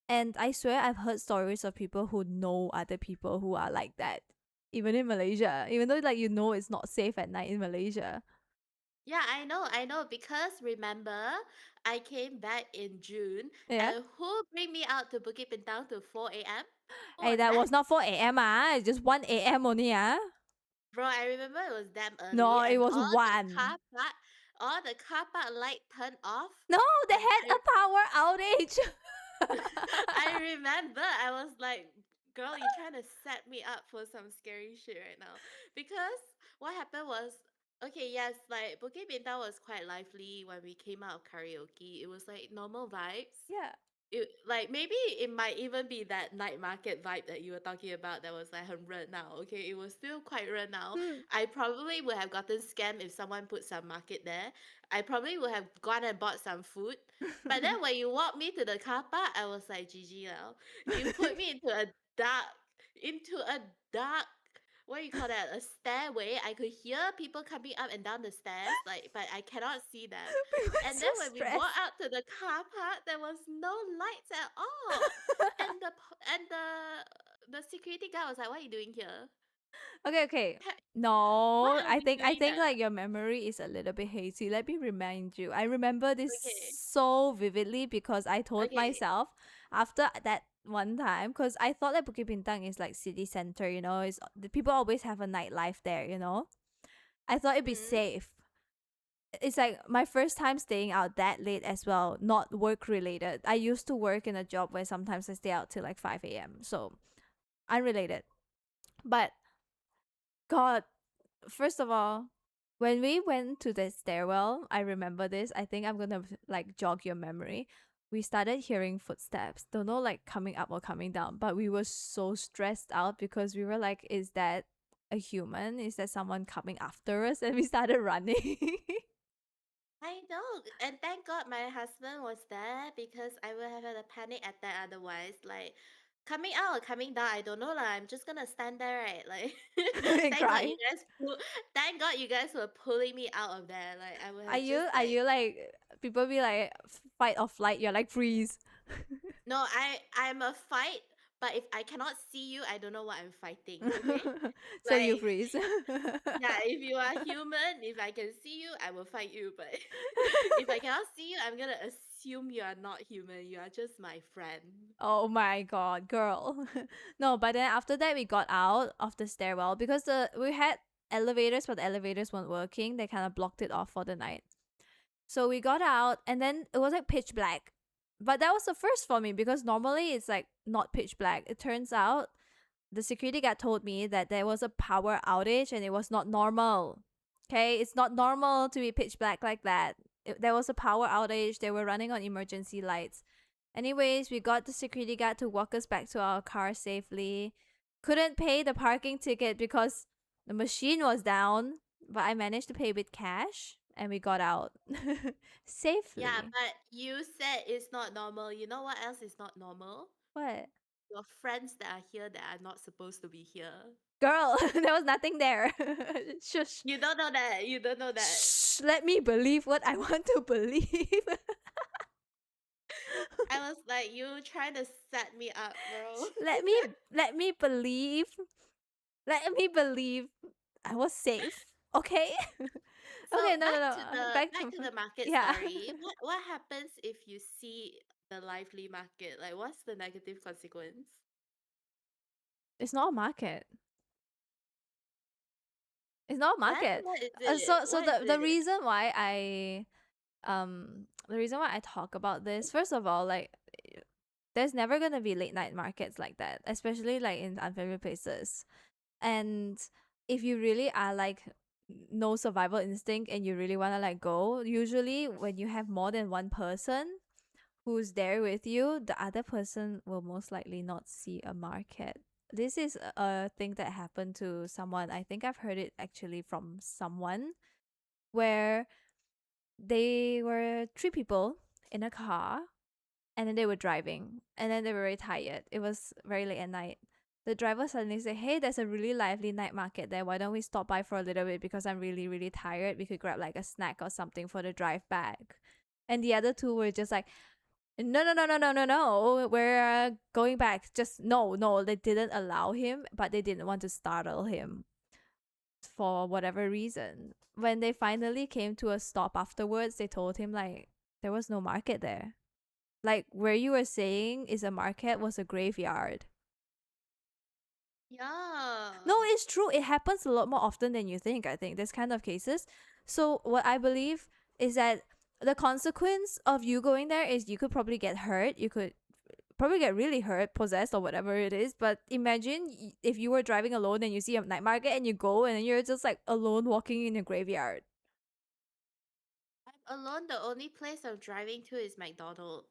and I swear I've heard stories of people who know other people who are like that, even in Malaysia, even though like it's not safe at night in Malaysia.
Yeah, I know, because remember, I came back in June,
Yeah.
and who bring me out to Bukit Bintang to 4 a.m.? Who
Hey,
was
that
that?
was not 4 a.m. It's just 1 a.m. only
Bro, I remember it was damn early,
No, it
and
was 1.
all the car park light turned off,
No, they
and
had a power outage.
I remember I was like, girl, you're trying to set me up for some scary shit right now. Because what happened was, okay, yes, like Bukit Bintang was quite lively when we came out of karaoke. It was like normal vibes.
Yeah.
It like maybe it might even be that night market vibe that you were talking about that was like 很热闹. Okay, it was still quite 热闹.
Hmm.
I probably would have gotten scammed if someone put some market there. I probably would have gone and bought some food. But then when you walked me to the car park, I was like, GG now. You put me dark, into a dark, what do you call that? A stairway. I could hear people coming up and down the stairs, like, but I cannot see them.
We were
And
so
then when we walked
stressed.
out to the car park, there was no lights at all. And the security guy was like, "What are you doing here?
Okay, okay.
What
No,
are
I
we
think I
doing
think
here?"
like your memory is a little bit hazy. Let me remind you. I remember this
Okay,
so vividly because I told
okay.
myself after that one time, because I thought that Bukit Bintang is like city center, it's the people always have a nightlife there. I thought it'd be
Mm-hmm.
safe. It's like my first time staying out that late as well, not work related. I used to work in a job where sometimes I stay out till like 5 a.m. So unrelated. But God, first of all, when we went to the stairwell, I remember this. I think I'm gonna like jog your memory. We started hearing footsteps. Don't know like coming up or coming down, but we were so stressed out because we were like, is that a human? Is that someone coming after us? And we started running.
I know, and thank God my husband was there because I would have had a panic attack otherwise. Like coming out or coming down, I don't know lah. I'm just gonna stand there, right? Like
And
thank God
cry.
thank God you guys were pulling me out of there. Like I would
Are
have
you
just
are
like
you like people be like fight or flight? You're like freeze.
no, I'm a fight, but if I cannot see you, I don't know what I'm fighting. Okay,
So you
like
freeze.
yeah, if you are human, if I can see you, I will fight you. But if I cannot see you, I'm gonna assume you are not human. You are just my friend.
Oh my god, girl. No, but then after that we got out of the stairwell because the we had elevators, but the elevators weren't working. They kind of blocked it off for the night. So we got out and then it was like pitch black. But that was the first for me because normally it's like not pitch black. It turns out the security guard told me that there was a power outage and it was not normal. Okay, it's not normal to be pitch black like that. There was a power outage. They were running on emergency lights. Anyways, we got the security guard to walk us back to our car safely. Couldn't pay the parking ticket because the machine was down, but I managed to pay with cash and we got out
Yeah,
safely.
but you said it's not normal. You know what else is not normal?
What?
Your friends that are here that are not supposed to be here.
Girl, there was nothing there. Shush.
You don't know that. You don't know that.
Shh, let me believe what I want to believe.
I was like, you trying to set me up, bro.
let me let me believe. Let me believe I was safe. Okay?
So
Okay, no no no. Back
back
to
to the market
yeah.
story. What happens if you see the lively market? Like, what's the negative consequence?
It's not a market. It's not a
Then
market.
what is
So
it?
so
What is
the
it?
reason why the reason why I talk about this, first of all, like there's never gonna be late night markets like that, especially like in unfamiliar places. And if you really are like no survival instinct and you really wanna like go, usually when you have more than one person who's there with you, the other person will most likely not see a market. This is a thing that happened to someone. I think I've heard it actually from someone where they were three people in a car and then they were driving and then they were very tired. It was very late at night. The driver suddenly said, "Hey, there's a really lively night market there. Why don't we stop by for a little bit because I'm really, really tired. We could grab like a snack or something for the drive back." And the other two were just like, "No, no, no, no, no, no, no. We're going back. Just no, no." They didn't allow him, but they didn't want to startle him. for whatever reason. When they finally came to a stop afterwards, they told him like there was no market there. Like where you were saying is a market was a graveyard. No,
Yeah.
it's true. It happens a lot more often than you think, I think, this kind of cases. So, what I believe is that the consequence of you going there is you could probably get hurt. You could probably get really hurt, possessed, or whatever it is. But imagine if you were driving alone and you see a night market and you go and you're just like alone walking in a graveyard.
I'm alone. The only place I'm driving to is McDonald's.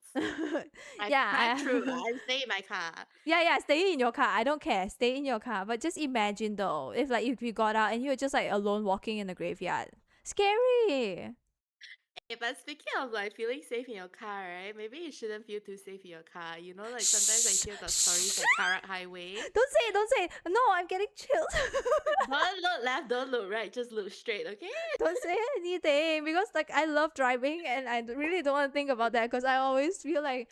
I drive
Yeah,
through. I'm staying in my car.
yeah, stay in your car. I don't care. Stay in your car. But just imagine though, if you got out and you're just like alone walking in the graveyard. Scary.
Hey, but speaking of like feeling safe in your car, right? Maybe you shouldn't feel too safe in your car. You know, like sometimes I
Shh,
hear got stories
shh.
like Karak Highway.
Don't say it, don't say it. No, I'm getting chilled.
Don't look left, don't look right, just look straight, okay?
Don't say anything because like I love driving and really don't want to think about that because I always feel like,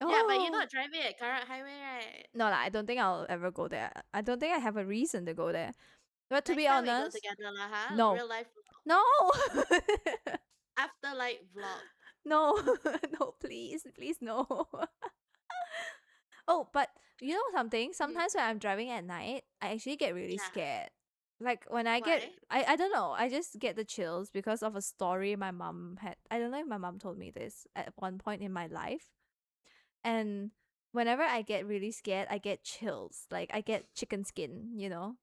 Yeah, but you're
oh,
not driving at Karak Highway, right?
no, I don't think I'll ever go there. I don't think I have a reason to go there. But to be
Next time we go
honest,
together lah, huh?
no,
Real life
no,
Afterlight vlog.
no, no, please, no. Oh, but you know something?
Mm,
Sometimes when I'm driving at night, I actually get really
yeah.
scared. Like when I get,
Why?
I don't know, I just get the chills because of a story my mom had. I don't know if my mom told me this at one point in my life. And whenever I get really scared, I get chills. Like I get chicken skin, you know?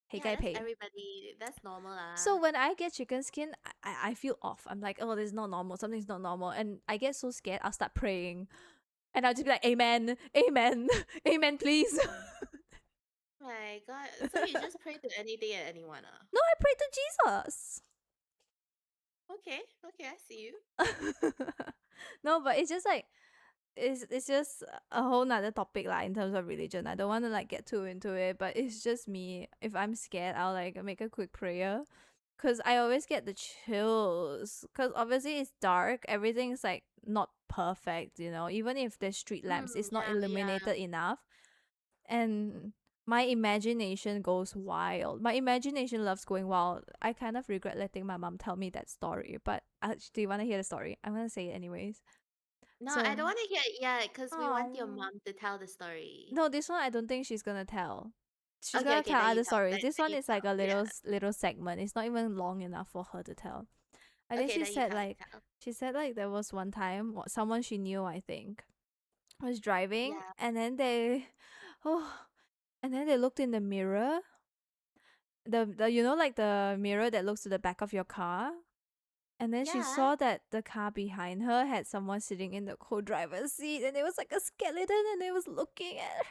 Hey,
Yeah,
guy
that's
pay.
everybody. That's normal
So
lah.
when I get chicken skin, I feel off. I'm like, oh, this is not normal. Something's not normal. And I get so scared, I'll start praying. And I'll just be like, Amen, Amen, Amen, please.
My God. So you just pray to anything and anyone, ah?
No, I pray to Jesus.
Okay, okay, I see you.
No, but it's just like it's just a whole nother topic like in terms of religion. I don't want to like get too into it, but it's just me. If I'm scared, I'll like make a quick prayer. Cause I always get the chills. Cause obviously it's dark. Everything's like not perfect, you know. Even if there's street lamps, it's not
Yeah, yeah.
illuminated enough. And my imagination goes wild. My imagination loves going wild. I kind of regret letting my mom tell me that story, but do you want to hear the story? I'm gonna say it anyways.
No, I
So,
don't want to hear it yet because we want your
oh
mom to tell the story.
no, this one I don't think she's gonna tell. She's
Okay,
gonna
okay,
tell
then you
other
tell.
stories. This
Then
one
you
is like
tell.
a
Yeah.
little segment. It's not even long enough for her to tell. I think
Okay, then you tell. You tell.
she said like there was one time someone she knew I think was driving
Yeah.
and then they oh and then they looked in the mirror, the you know like the mirror that looks to the back of your car, and then she
Yeah.
saw that the car behind her had someone sitting in the co-driver's seat and it was like a skeleton and it was looking at her.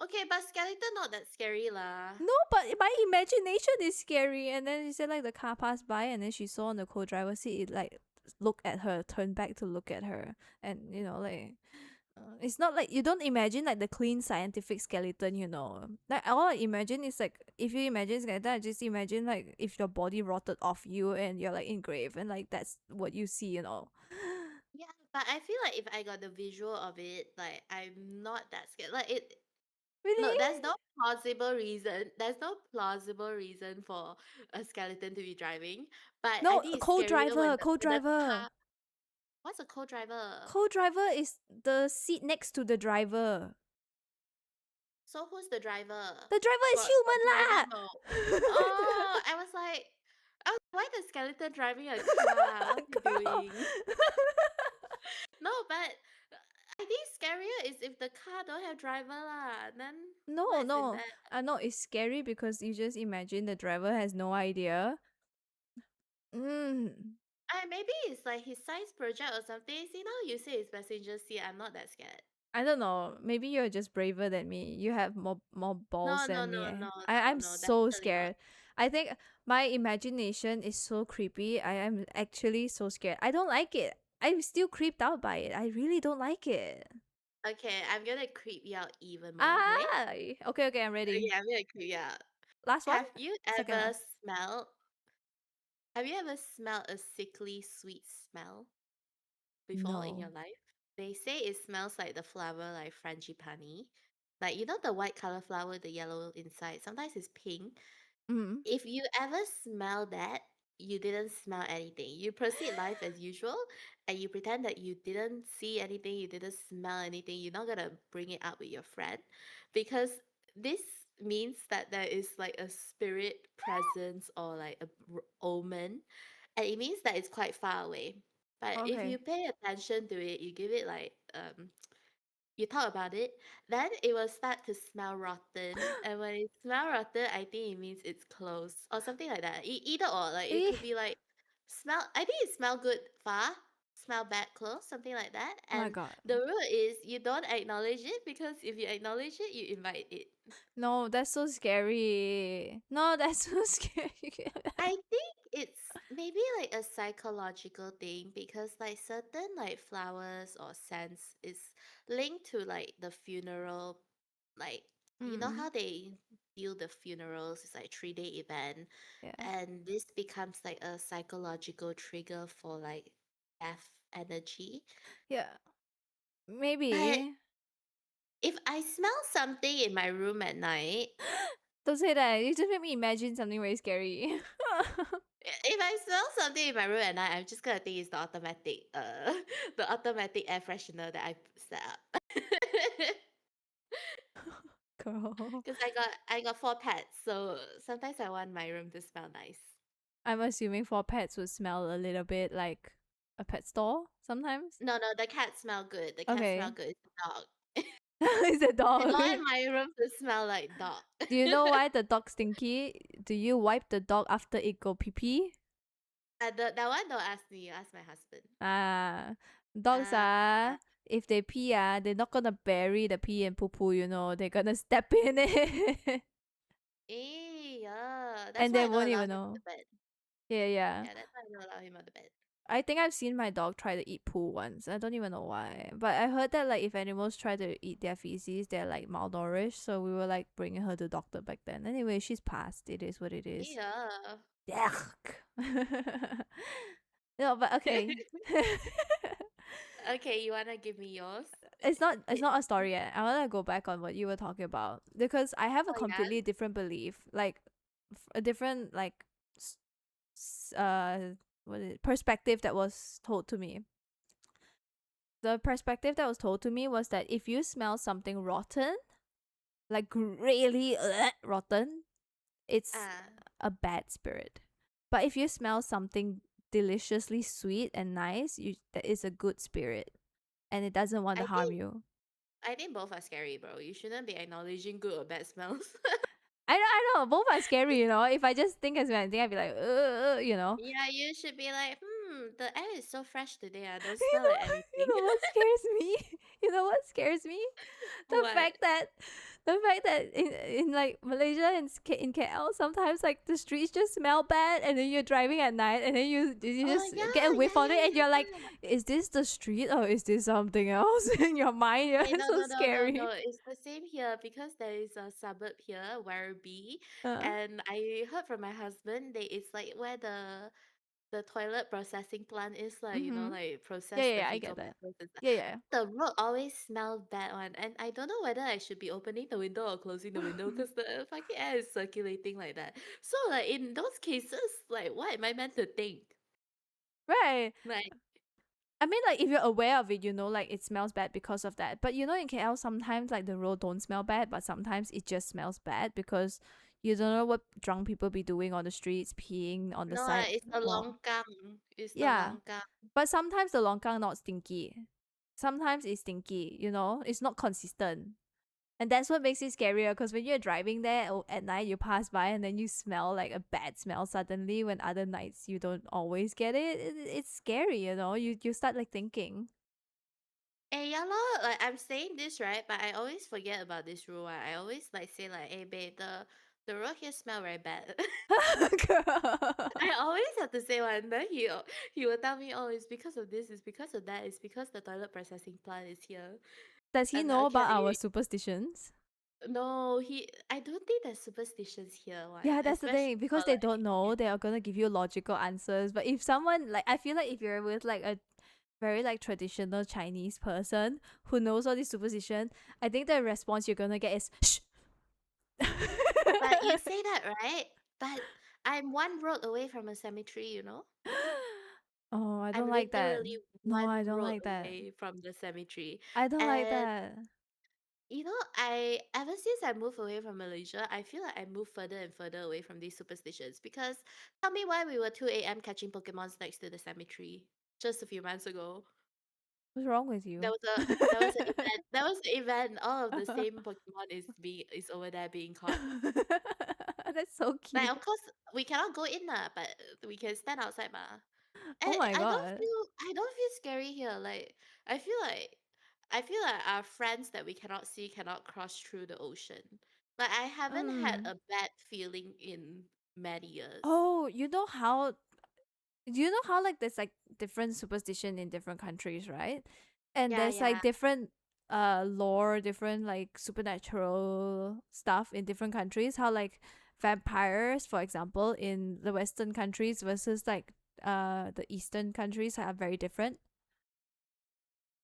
Okay, but skeleton not that scary lah.
No, but my imagination is scary. And then she said like the car passed by and then she saw on the co-driver's seat it like look at her, turn back to look at her, and you know like it's not like you don't imagine like the clean scientific skeleton, you know. Like all I imagine is like if you imagine skeleton, I just imagine like if your body rotted off you and you're like engraved and like that's what you see, you know.
Yeah, but I feel like if I got the visual of it, like I'm not that scared. Like it. No,
Really?
there's no plausible reason. There's no plausible reason for a skeleton to be driving. But I
No,
think it's scarier
co-driver,
when the
co-driver.
car. What's a co-driver?
Co-driver is the seat next to the driver.
So who's the driver?
The driver is
For
human
driving mode.
lah.
Oh, I was like, oh, why the skeleton driving a car? What's he
Girl.
doing? No, but I think scarier is if the car don't have driver lah. Then
No,
what's in
no.
that?
No, it's scary because you just imagine the driver has no idea. Mm.
Maybe it's like his science project or something. See now you say it's passenger seat. I'm not that scared.
I don't know. Maybe you're just braver than me. You have more balls
No, no,
than
no,
me.
no,
I'm
no,
so
definitely not.
scared. I think my imagination is so creepy. I am actually so scared. I don't like it. I'm still creeped out by it. I really don't like it.
Okay, I'm gonna creep you out even more, okay?
Ah, okay, I'm ready.
Okay, I'm gonna creep you out.
Last one?
Have you
Second
ever
one.
smelled have you ever smelled a sickly sweet smell before in your
No.
life? They say it smells like the flower like frangipani. Like you know the white color flower, the yellow inside. Sometimes it's pink.
Mm.
If you ever smell that, you didn't smell anything. You proceed life as usual and you pretend that you didn't see anything, you didn't smell anything. You're not gonna bring it up with your friend because this means that there is like a spirit presence or like a omen, and it means that it's quite far away. But if you
Okay.
pay attention to it, you give it like you talk about it, then it will start to smell rotten. And when it smell rotten, I think it means it's closed or something like that. Either or, like it
Eh.
could be like smell. I think it smell good far, smell bad close, something like that.
Oh my
And
god.
the rule is you don't acknowledge it because if you acknowledge it, you invite it.
No, that's so scary. No, that's so scary.
I think it's maybe like a psychological thing because like certain like flowers or scents is linked to like the funeral, like you know
Mm.
how they do the funerals, it's like 3 day event,
Yeah.
and this becomes like a psychological trigger for like death energy.
Yeah.
But
Maybe.
if I smell something in my room at night,
Don't say that. You just made me imagine something very scary.
if I smell something in my room at night, I'm just gonna think it's the automatic, the automatic air freshener that I set up.
Girl.
Because I got 4 pets, so sometimes I want my room to smell nice.
I'm assuming for pets would smell a little bit like a pet store sometimes.
No, no, the cats smell good. The cats smell
Okay.
good. It's the dog.
It's a
I
dog.
don't want my room to smell like dog.
Do you know why the dog stinky? Do you wipe the dog after it go pee pee?
That one don't ask me. You ask my husband.
Ah, dogs
Ah,
if they pee they're not gonna bury the pee and poo poo, they're gonna step in it.
yeah. That's
And
why
they
I don't
won't
allow
even
him on
know.
the bed.
Yeah, yeah.
Yeah, that's why I don't allow him on the bed.
I think I've seen my dog try to eat poo once. I don't even know why. But I heard that like if animals try to eat their feces, they're like malnourished. So we were like bringing her to doctor back then. Anyway, she's passed. It is what it is.
Yeah.
Yuck. No, but okay.
Okay, you wanna give me yours?
It's not a story yet. I wanna go back on what you were talking about because I have a
Oh yeah.
completely different belief, like a different like s- what is it, perspective that was told to me. The perspective that was told to me was that if you smell something rotten, like really rotten, it's
Ah,
a bad spirit. But if you smell something deliciously sweet and nice, that is a good spirit and it doesn't want to
I
harm
think
you.
I think both are scary, bro. You shouldn't be acknowledging good or bad smells.
I know, both are scary, If I just think as anything, I'd be like,
Yeah, you should be like, the air is so fresh today. I don't
You
smell like
know, you
anything.
know what scares me? You know what scares me? The
What?
fact that the fact that in like Malaysia and in KL sometimes like the streets just smell bad and then you're driving at night and then you
Oh
just get a
yeah,
whiff
yeah,
on it
yeah,
and you're like,
yeah, yeah.
is this the street or is this something else in your mind? Yeah,
Hey,
it's
no,
so
no, no, no,
scary.
no. It's the same here because there is a suburb here, Werribee,
Uh,
and I heard from my husband that it's like where the toilet processing plant is, like
mm-hmm.
like
Yeah,
process
yeah,
the
yeah, I
fecal
get that.
matters and stuff.
Yeah, yeah.
The road always smell bad one, and I don't know whether I should be opening the window or closing the window because the fucking air is circulating like that. So like in those cases, like what am I meant to think?
Right.
Like
I mean, like if you're aware of it, like it smells bad because of that. But in KL, sometimes like the road don't smell bad, but sometimes it just smells bad because you don't know what drunk people be doing on the streets, peeing on the
no,
side.
it's the
Well,
longkang. It's the
yeah,
longkang.
but sometimes the longkang not stinky. Sometimes it's stinky. It's not consistent. And that's what makes it scarier because when you're driving there at night, you pass by and then you smell like a bad smell suddenly when other nights you don't always get it. It's scary, You start like thinking.
Eh, yeah lor, like I'm saying this right, but I always forget about this rule. I always like say like, hey babe, the road here smell very bad.
Girl.
I always have to say one. Then he will tell me, oh, it's because of this, it's because of that, it's because the toilet processing plant is here.
Does he
I'm
know
like,
about our
okay,
superstitions?
no, I don't think there's superstitions here, one,
Yeah, that's the
especially
thing.
for
Because they don't
like
know, they are gonna give you logical answers. But if someone like, I feel like if you're with like a very like traditional Chinese person who knows all these superstition, I think the response you're gonna get is shh.
but you say that, right? But I'm one road away from a cemetery, you know?
Oh, I
I'm
don't like that.
literally
No, I
one
don't
road
like that.
away from the cemetery.
I don't like
And
that.
I ever since I moved away from Malaysia, I feel like I moved further and further away from these superstitions because tell me why we were 2 a.m. catching Pokemons next to the cemetery just a few months ago.
What's wrong with
There
you?
was a there was an event. There was an event. All of the same Pokemon is over there being caught.
That's so
Like
cute.
of course we cannot go in lah, but we can stand outside ma.
Oh
And
my god.
I don't feel scary here. Like I feel like I feel like our friends that we cannot see cannot cross through the ocean. Like I haven't had
Mm.
a bad feeling in many years.
Oh, you know how like there's like different superstition in different countries, right? And
Yeah,
there's like
yeah.
different lore, different like supernatural stuff in different countries. How like vampires, for example, in the Western countries versus like the Eastern countries are very different.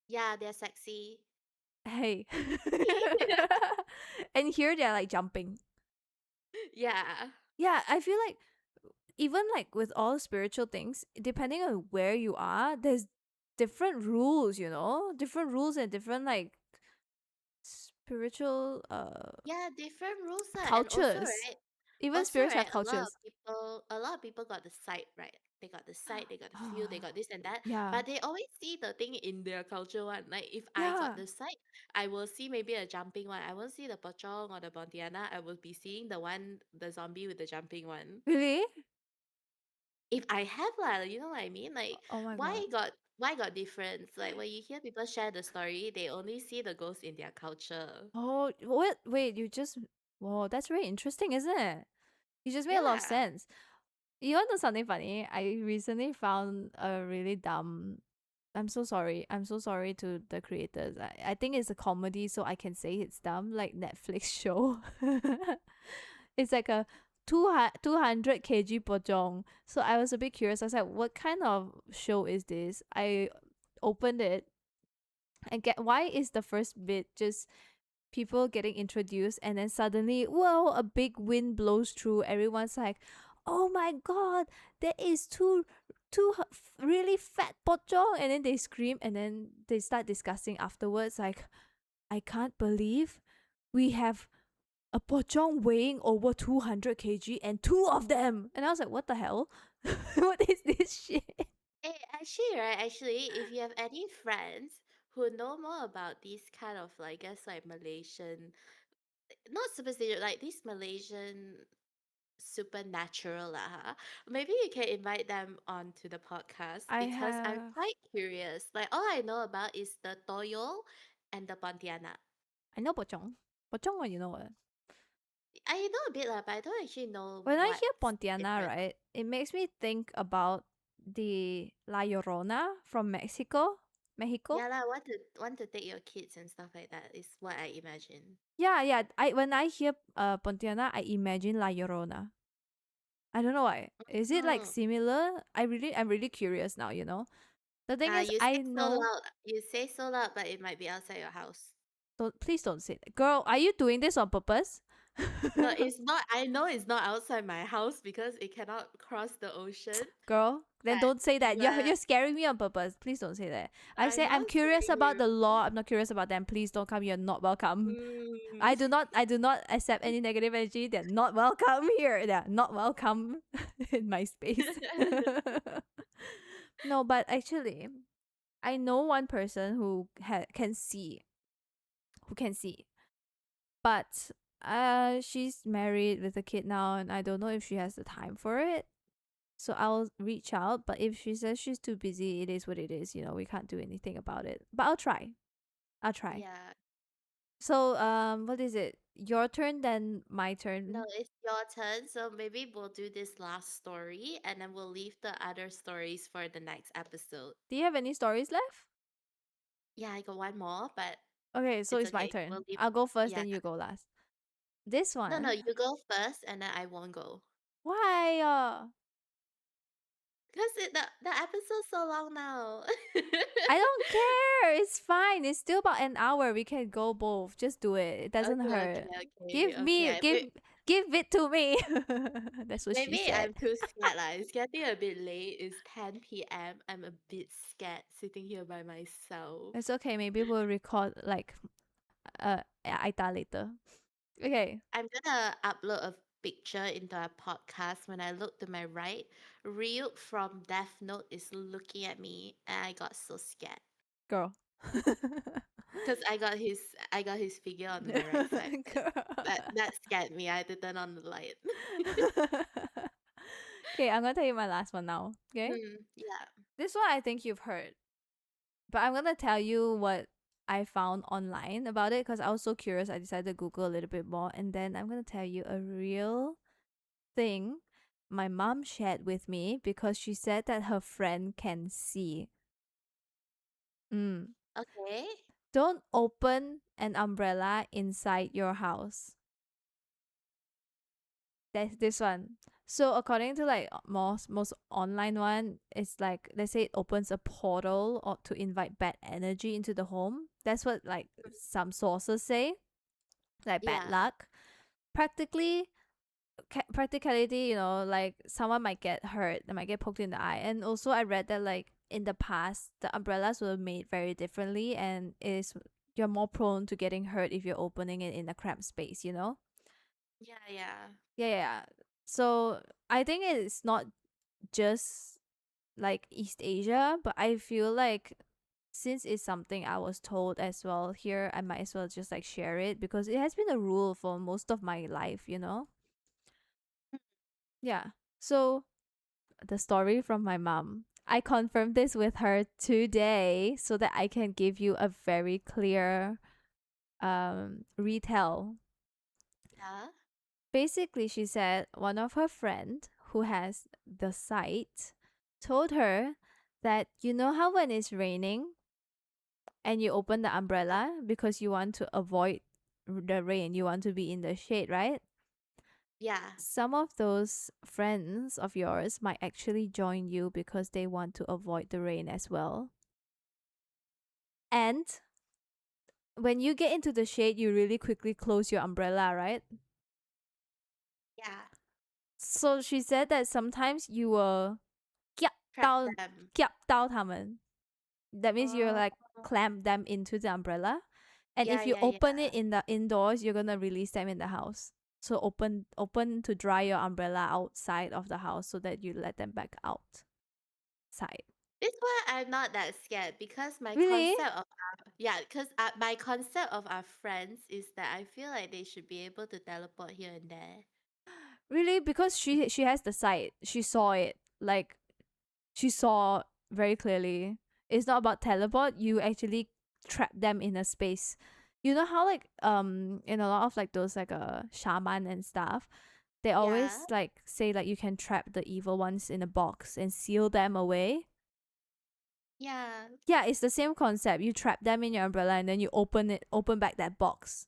Yeah, they're sexy.
Hey. And here they're like jumping.
Yeah.
Yeah, I feel like even like with all spiritual things, depending on where you are, there's different rules, different rules and different like spiritual
Yeah, different rules lah. And
cultures. Even
also
spirits have
right,
cultures.
a lot of people got the sight, right? They got the sight, they got the feel, they
Oh,
got this and that.
yeah.
But they always see the thing in their culture one. Like if I got
Yeah.
the sight, I will see maybe a jumping one. I won't see the pocong or the pontiana. I will be seeing the zombie with the jumping one.
Really?
If I have lah, you know what I mean? Like
Oh my god.
why got difference? Like when you hear people share the story, they only see the ghost in their culture.
Oh, what? Wait, you just. Whoa, that's very interesting, isn't it? You just made a lot of
Yeah.
sense. You want to know something funny? I recently found a really dumb. I'm so sorry. I'm so sorry to the creators. I think it's a comedy, so I can say it's dumb, like Netflix show. It's like a 200 kg pocong. So I was a bit curious. I was like, what kind of show is this? I opened it and get why is the first bit just people getting introduced and then suddenly whoa a big wind blows through, everyone's like, oh my god, there is really fat pocong, and then they scream and then they start discussing afterwards like, I can't believe we have a pocong weighing over 200 kg and two of them, and I was like, what the hell? What is this shit?
Eh, actually, if you have any friends who know more about these kind of like, guess like Malaysian, not superstition, like these Malaysian supernatural lah, huh? Maybe you can invite them onto the podcast
I
because I'm
have
quite curious. Like all I know about is the Toyo and the Pontianak.
I know pocong, or you know what?
I know a bit lah, but I don't actually know
When I hear
what's
Pontiana,
different.
right, it makes me think about the La Llorona from Mexico.
Yeah lah, want to take your kids and stuff like that is what I imagine.
Yeah, yeah. I when I hear Pontiana, I imagine La Llorona. I don't know why. Is it like
Mm.
similar? I'm really curious now. The thing is,
You say
I
so
know.
loud. You say so loud, but it might be outside your house.
Please don't say that, girl. Are you doing this on purpose?
No, it's not. I know it's not outside my house because it cannot cross the ocean.
Girl, then
But
don't say that. You're
but
you're scaring me on purpose. Please don't say that. I say
I'm
I'm
not
curious
scaring
about
you.
the law. I'm not curious about them. Please don't come. You're not welcome.
Mm.
I do not accept any negative energy. They're not welcome here. They're not welcome in my space. No, but actually, I know one person who can see, but she's married with a kid now, and I don't know if she has the time for it. So I'll reach out, but if she says she's too busy, it is what it is. We can't do anything about it. But I'll try. I'll try.
Yeah.
So what is it? Your turn, then my
No,
turn.
it's your turn. So maybe we'll do this last story and then we'll leave the other stories for the next episode.
Do you have any stories left?
Yeah, I got one more, but
Okay, so
it's
it's my
okay. We'll
turn.
leave.
I'll go first,
Yeah.
then you go last. This
No, no,
one.
you go first and then I won't go.
Why?
Because the episode's so long now.
I don't care. It's fine. It's still about an hour. We can go both. Just do it. It doesn't
Okay,
hurt.
okay, okay,
Give
okay.
me
I
give
wait.
Give it to me. That's what she
Maybe
said.
I'm too scared. Like, it's getting a bit late. It's 10 p.m. I'm a bit scared sitting here by myself.
It's okay. Maybe we'll record like Aita later. Okay,
I'm gonna upload a picture into our podcast. When I look to my right, Ryuk from Death Note is looking at me, and I got so scared
girl.
because I got his figure on my right side. That scared me. I had to turn on the light.
Okay, I'm gonna tell you my last one now. Okay,
Yeah.
this one I think you've heard, but I'm gonna tell you what I found online about it because I was so curious. I decided to Google a little bit more, and then I'm gonna tell you a real thing my mom shared with me because she said that her friend can see. Mm.
Okay.
Don't open an umbrella inside your house. That's this one. So according to like most online one, it's like they say it opens a portal or to invite bad energy into the home. That's what like some sources say, like bad
Yeah.
luck. Practically, practicality, like someone might get hurt, they might get poked in the eye. And also, I read that like in the past, the umbrellas were made very differently, and is you're more prone to getting hurt if you're opening it in a cramped space.
Yeah. Yeah.
Yeah, yeah, yeah. So I think it's not just like East Asia, but I feel like since it's something I was told as well here, I might as well just like share it because it has been a rule for most of my life. Yeah. So the story from my mom. I confirmed this with her today so that I can give you a very clear retell.
Yeah.
Basically, she said one of her friend who has the site told her that you know how when it's raining and you open the umbrella because you want to avoid the rain, you want to be in the shade, right?
Yeah.
Some of those friends of yours might actually join you because they want to avoid the rain as well. And when you get into the shade, you really quickly close your umbrella, right?
Yeah.
So she said that sometimes you will 夹
Trap
到
them.
夹到他们. That means you're
Oh.
like clamp them into the umbrella. And
Yeah.
if you
Yeah. Yeah.
open it in the indoors, you're gonna release them in the house. So open to dry your umbrella outside of the house so that you let them back outside.
This why I'm not that scared because my
Really?
concept of my concept of our friends is that I feel like they should be able to teleport here and there.
Really? Because she has the sight. She saw it. Like she saw very clearly. It's not about teleport. You actually trap them in a space. You know how like in a lot of like those like shaman and stuff, they
Yeah.
always like say like you can trap the evil ones in a box and seal them away.
Yeah.
Yeah, it's the same concept. You trap them in your umbrella and then you open back that box.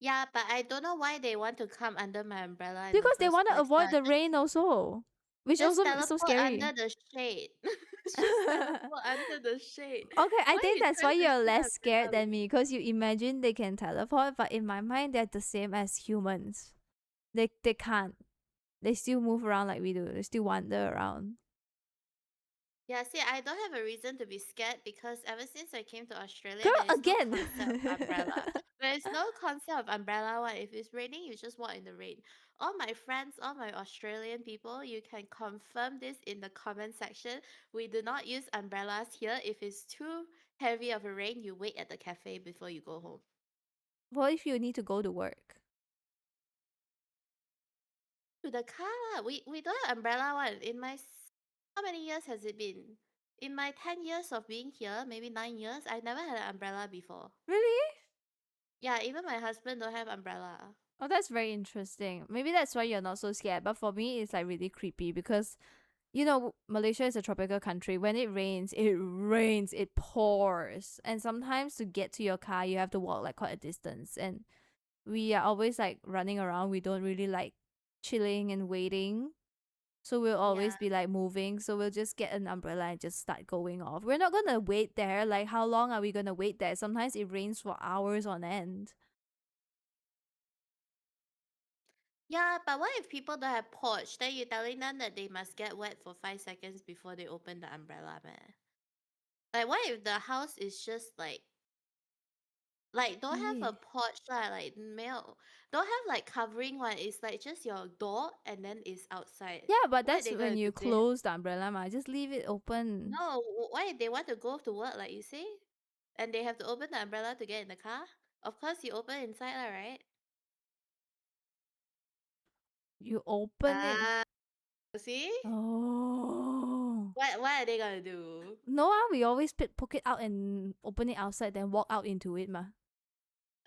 Yeah, but I don't know why they want to come under my umbrella in the
Because they
first
want to
place.
avoid the rain also. Which
Just
also so
teleport
scary.
under the shade. Just teleport under the shade.
Okay, I
Why
think
you
that's why
trying to
you're
scare
less scared
umbrella
than
away?
me because you imagine they can teleport, but in my mind they're the same as humans. They can't. They still move around like we do. They still wander around.
Yeah, see, I don't have a reason to be scared because ever since I came to Australia,
Girl,
there is no
again.
concept of umbrella. There is no concept of umbrella. What if it's raining, you just walk in the rain. All my friends, all my Australian people, you can confirm this in the comment section. We do not use umbrellas here. If it's too heavy of a rain, you wait at the cafe before you go home.
What if you need to go to work?
To the car, lah. We don't have umbrella one. How many years has it been? In my 10 years of being here, maybe 9 years, I never had an umbrella before.
Really?
Yeah, even my husband don't have umbrella.
Oh, that's very interesting. Maybe that's why you're not so scared. But for me, it's like really creepy because Malaysia is a tropical country. When it rains, it pours. And sometimes to get to your car, you have to walk like quite a distance. And we are always like running around. We don't really like chilling and waiting. So we'll
Yeah.
always be like moving. So we'll just get an umbrella and just start going off. We're not gonna wait there. Like, how long are we gonna wait there? Sometimes it rains for hours on end.
Yeah, but what if people don't have porch? Then you're telling them that they must get wet for 5 seconds before they open the umbrella, man. Like, what if the house is just like don't have a
Yeah.
porch lah, like mail, don't have like covering one. It's like just your door and then it's outside.
Yeah, but
What are
that's
they
when
gonna do?
you close the umbrella, ma. Just leave it open.
No, why if they want to go to work, like you say, and they have to open the umbrella to get in the car? Of course, you open inside lah, right?
You open it.
Ah, see?
Oh.
What are they gonna do?
No, we always poke it out and open it outside, then walk out into it, ma.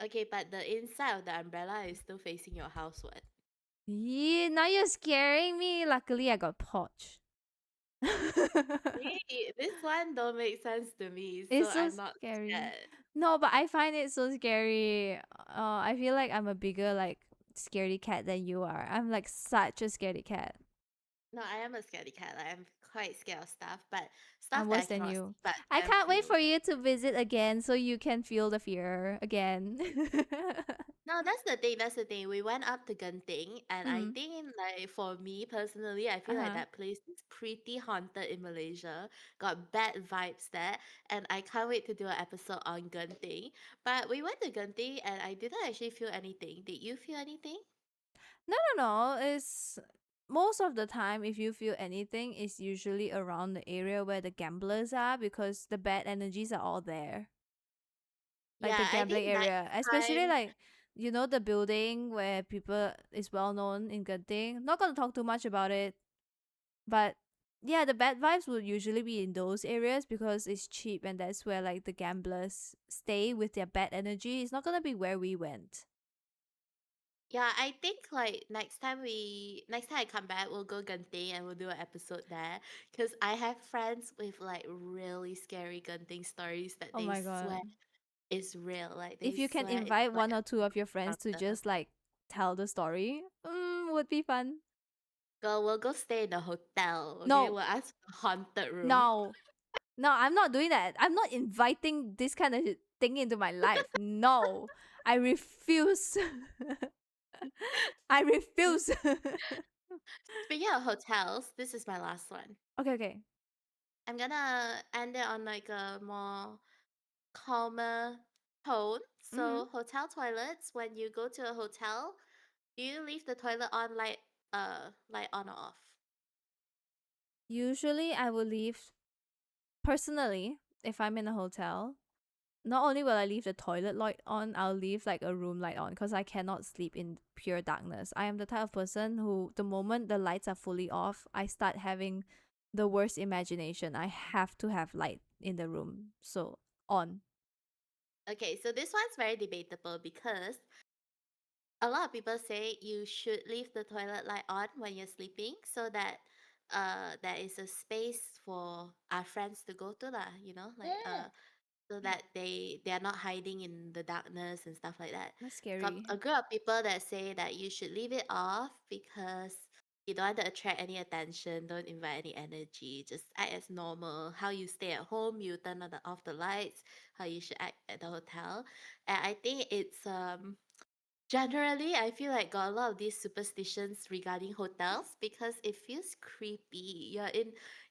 Okay, but the inside of the umbrella is still facing your house, what?
Yeah, now you're scaring me. Luckily, I got porch.
See, this one don't make sense to me, so
It's so
I'm not
scary.
scared.
No, but I find it so scary. I feel like I'm a bigger like scaredy cat than you are. I'm like such a scaredy cat.
No, I am a scaredy cat. Like, I'm quite scared of stuff, but
I'm
stuff that I
worse than
cannot
you.
see but
I
can
can't wait
feel.
for you to visit again so you can feel the fear again.
No, that's the thing. That's the thing. We went up to Genting, and I
Mm.
think, like, for me personally, I feel like
Uh-huh.
that place is pretty haunted in Malaysia. Got bad vibes there, and I can't wait to do an episode on Genting. But we went to Genting, and I didn't actually feel anything. Did you feel anything?
No, no, no. It's most of the time if you feel anything, it's usually around the area where the gamblers are because the bad energies are all there. Like the
Yeah, I
gambling
think
area. Especially
nighttime.
like the building where people is well known in Genting. Not gonna talk too much about it. But yeah, the bad vibes would usually be in those areas because it's cheap and that's where like the gamblers stay with their bad energy. It's not gonna be where we went.
Yeah, I think like next time I come back, we'll go Genting and we'll do an episode there. Cause I have friends with like really scary Genting stories that
Oh
they
my
swear
god.
is real. Like they
If you can
swear it's
invite
like
one or two of your friends to
encounter.
just like tell the story, would be fun.
Girl, we'll go stay in the hotel. Okay,
No,
we'll ask for a haunted room.
no, no, I'm not doing that. I'm not inviting this kind of thing into my life. No, I refuse. I refuse.
Speaking of hotels, this is my last one.
Okay, okay.
I'm gonna end it on like a more calmer tone.
Mm-hmm.
So hotel toilets, when you go to a hotel, do you leave the toilet on light on or off?
Usually, I will leave personally if I'm in a hotel. Not only will I leave the toilet light on, I'll leave like a room light on because I cannot sleep in pure darkness. I am the type of person who, the moment the lights are fully off, I start having the worst imagination. I have to have light in the room. So, on.
Okay, so this one's very debatable because a lot of people say you should leave the toilet light on when you're sleeping so that there is a space for our friends to go to lah, so that they are not hiding in the darkness and stuff like that.
That's
Got
scary.
a group of people that say that you should leave it off because you don't want to attract any attention, don't invite any energy, just act as normal. How you stay at home, you turn off the lights, how you should act at the hotel. And I think it's generally, I feel like got a lot of these superstitions regarding hotels because it feels creepy.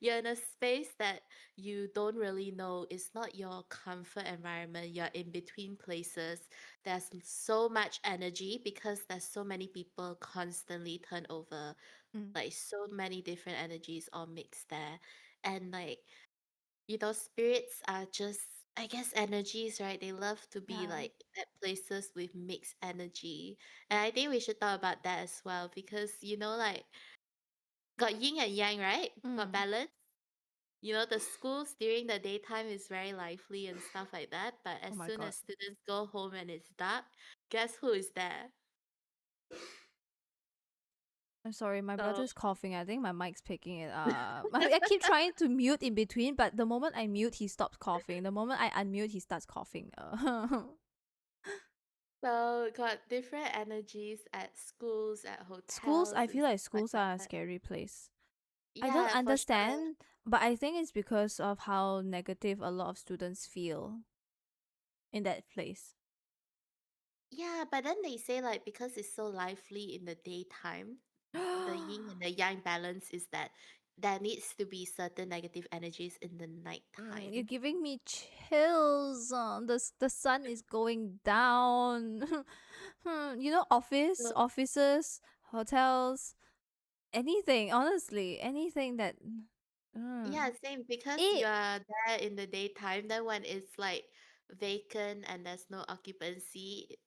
You're in a space that you don't really know. It's not your comfort environment. You're in between places. There's so much energy because there's so many people constantly turn over,
Mm.
like so many different energies all mixed there. And like spirits are just, I guess, energies, right? They love to be
Yeah.
like at places with mixed energy. And I think we should talk about that as well because, like, got yin and yang, right? Got
Mm.
balance. The schools during the daytime is very lively and stuff like that. But
Oh
as
my
soon
god.
as students go home and it's dark, guess who is there?
I'm sorry, my
So,
brother's coughing. I think my mic's picking it up. I keep trying to mute in between, but the moment I mute, he stops coughing. The moment I unmute, he starts coughing.
so got different energies at schools, at
Schools,
hotels,
I
and
feel like
stuff like
schools are a
that.
scary place. I don't
Yeah, for sure.
understand, but I think it's because of how negative a lot of students feel in that place.
Yeah, but then they say like because it's so lively in the daytime, the yin and the yang balance is that there needs to be certain negative energies in the
You're
nighttime.
giving me chills. The sun is going down. You know,
So
offices, hotels, anything. Honestly, anything that.
yeah,
Mm.
same because you
It.
are there in the daytime, then when it's like vacant and there's no occupancy,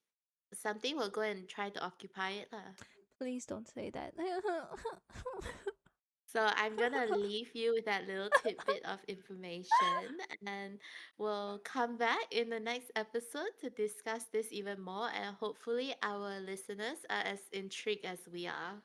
something will go and try to occupy it lah.
Please don't say that.
So I'm gonna leave you with that little tidbit of information, and we'll come back in the next episode to discuss this even more, and hopefully our listeners are as intrigued as we are.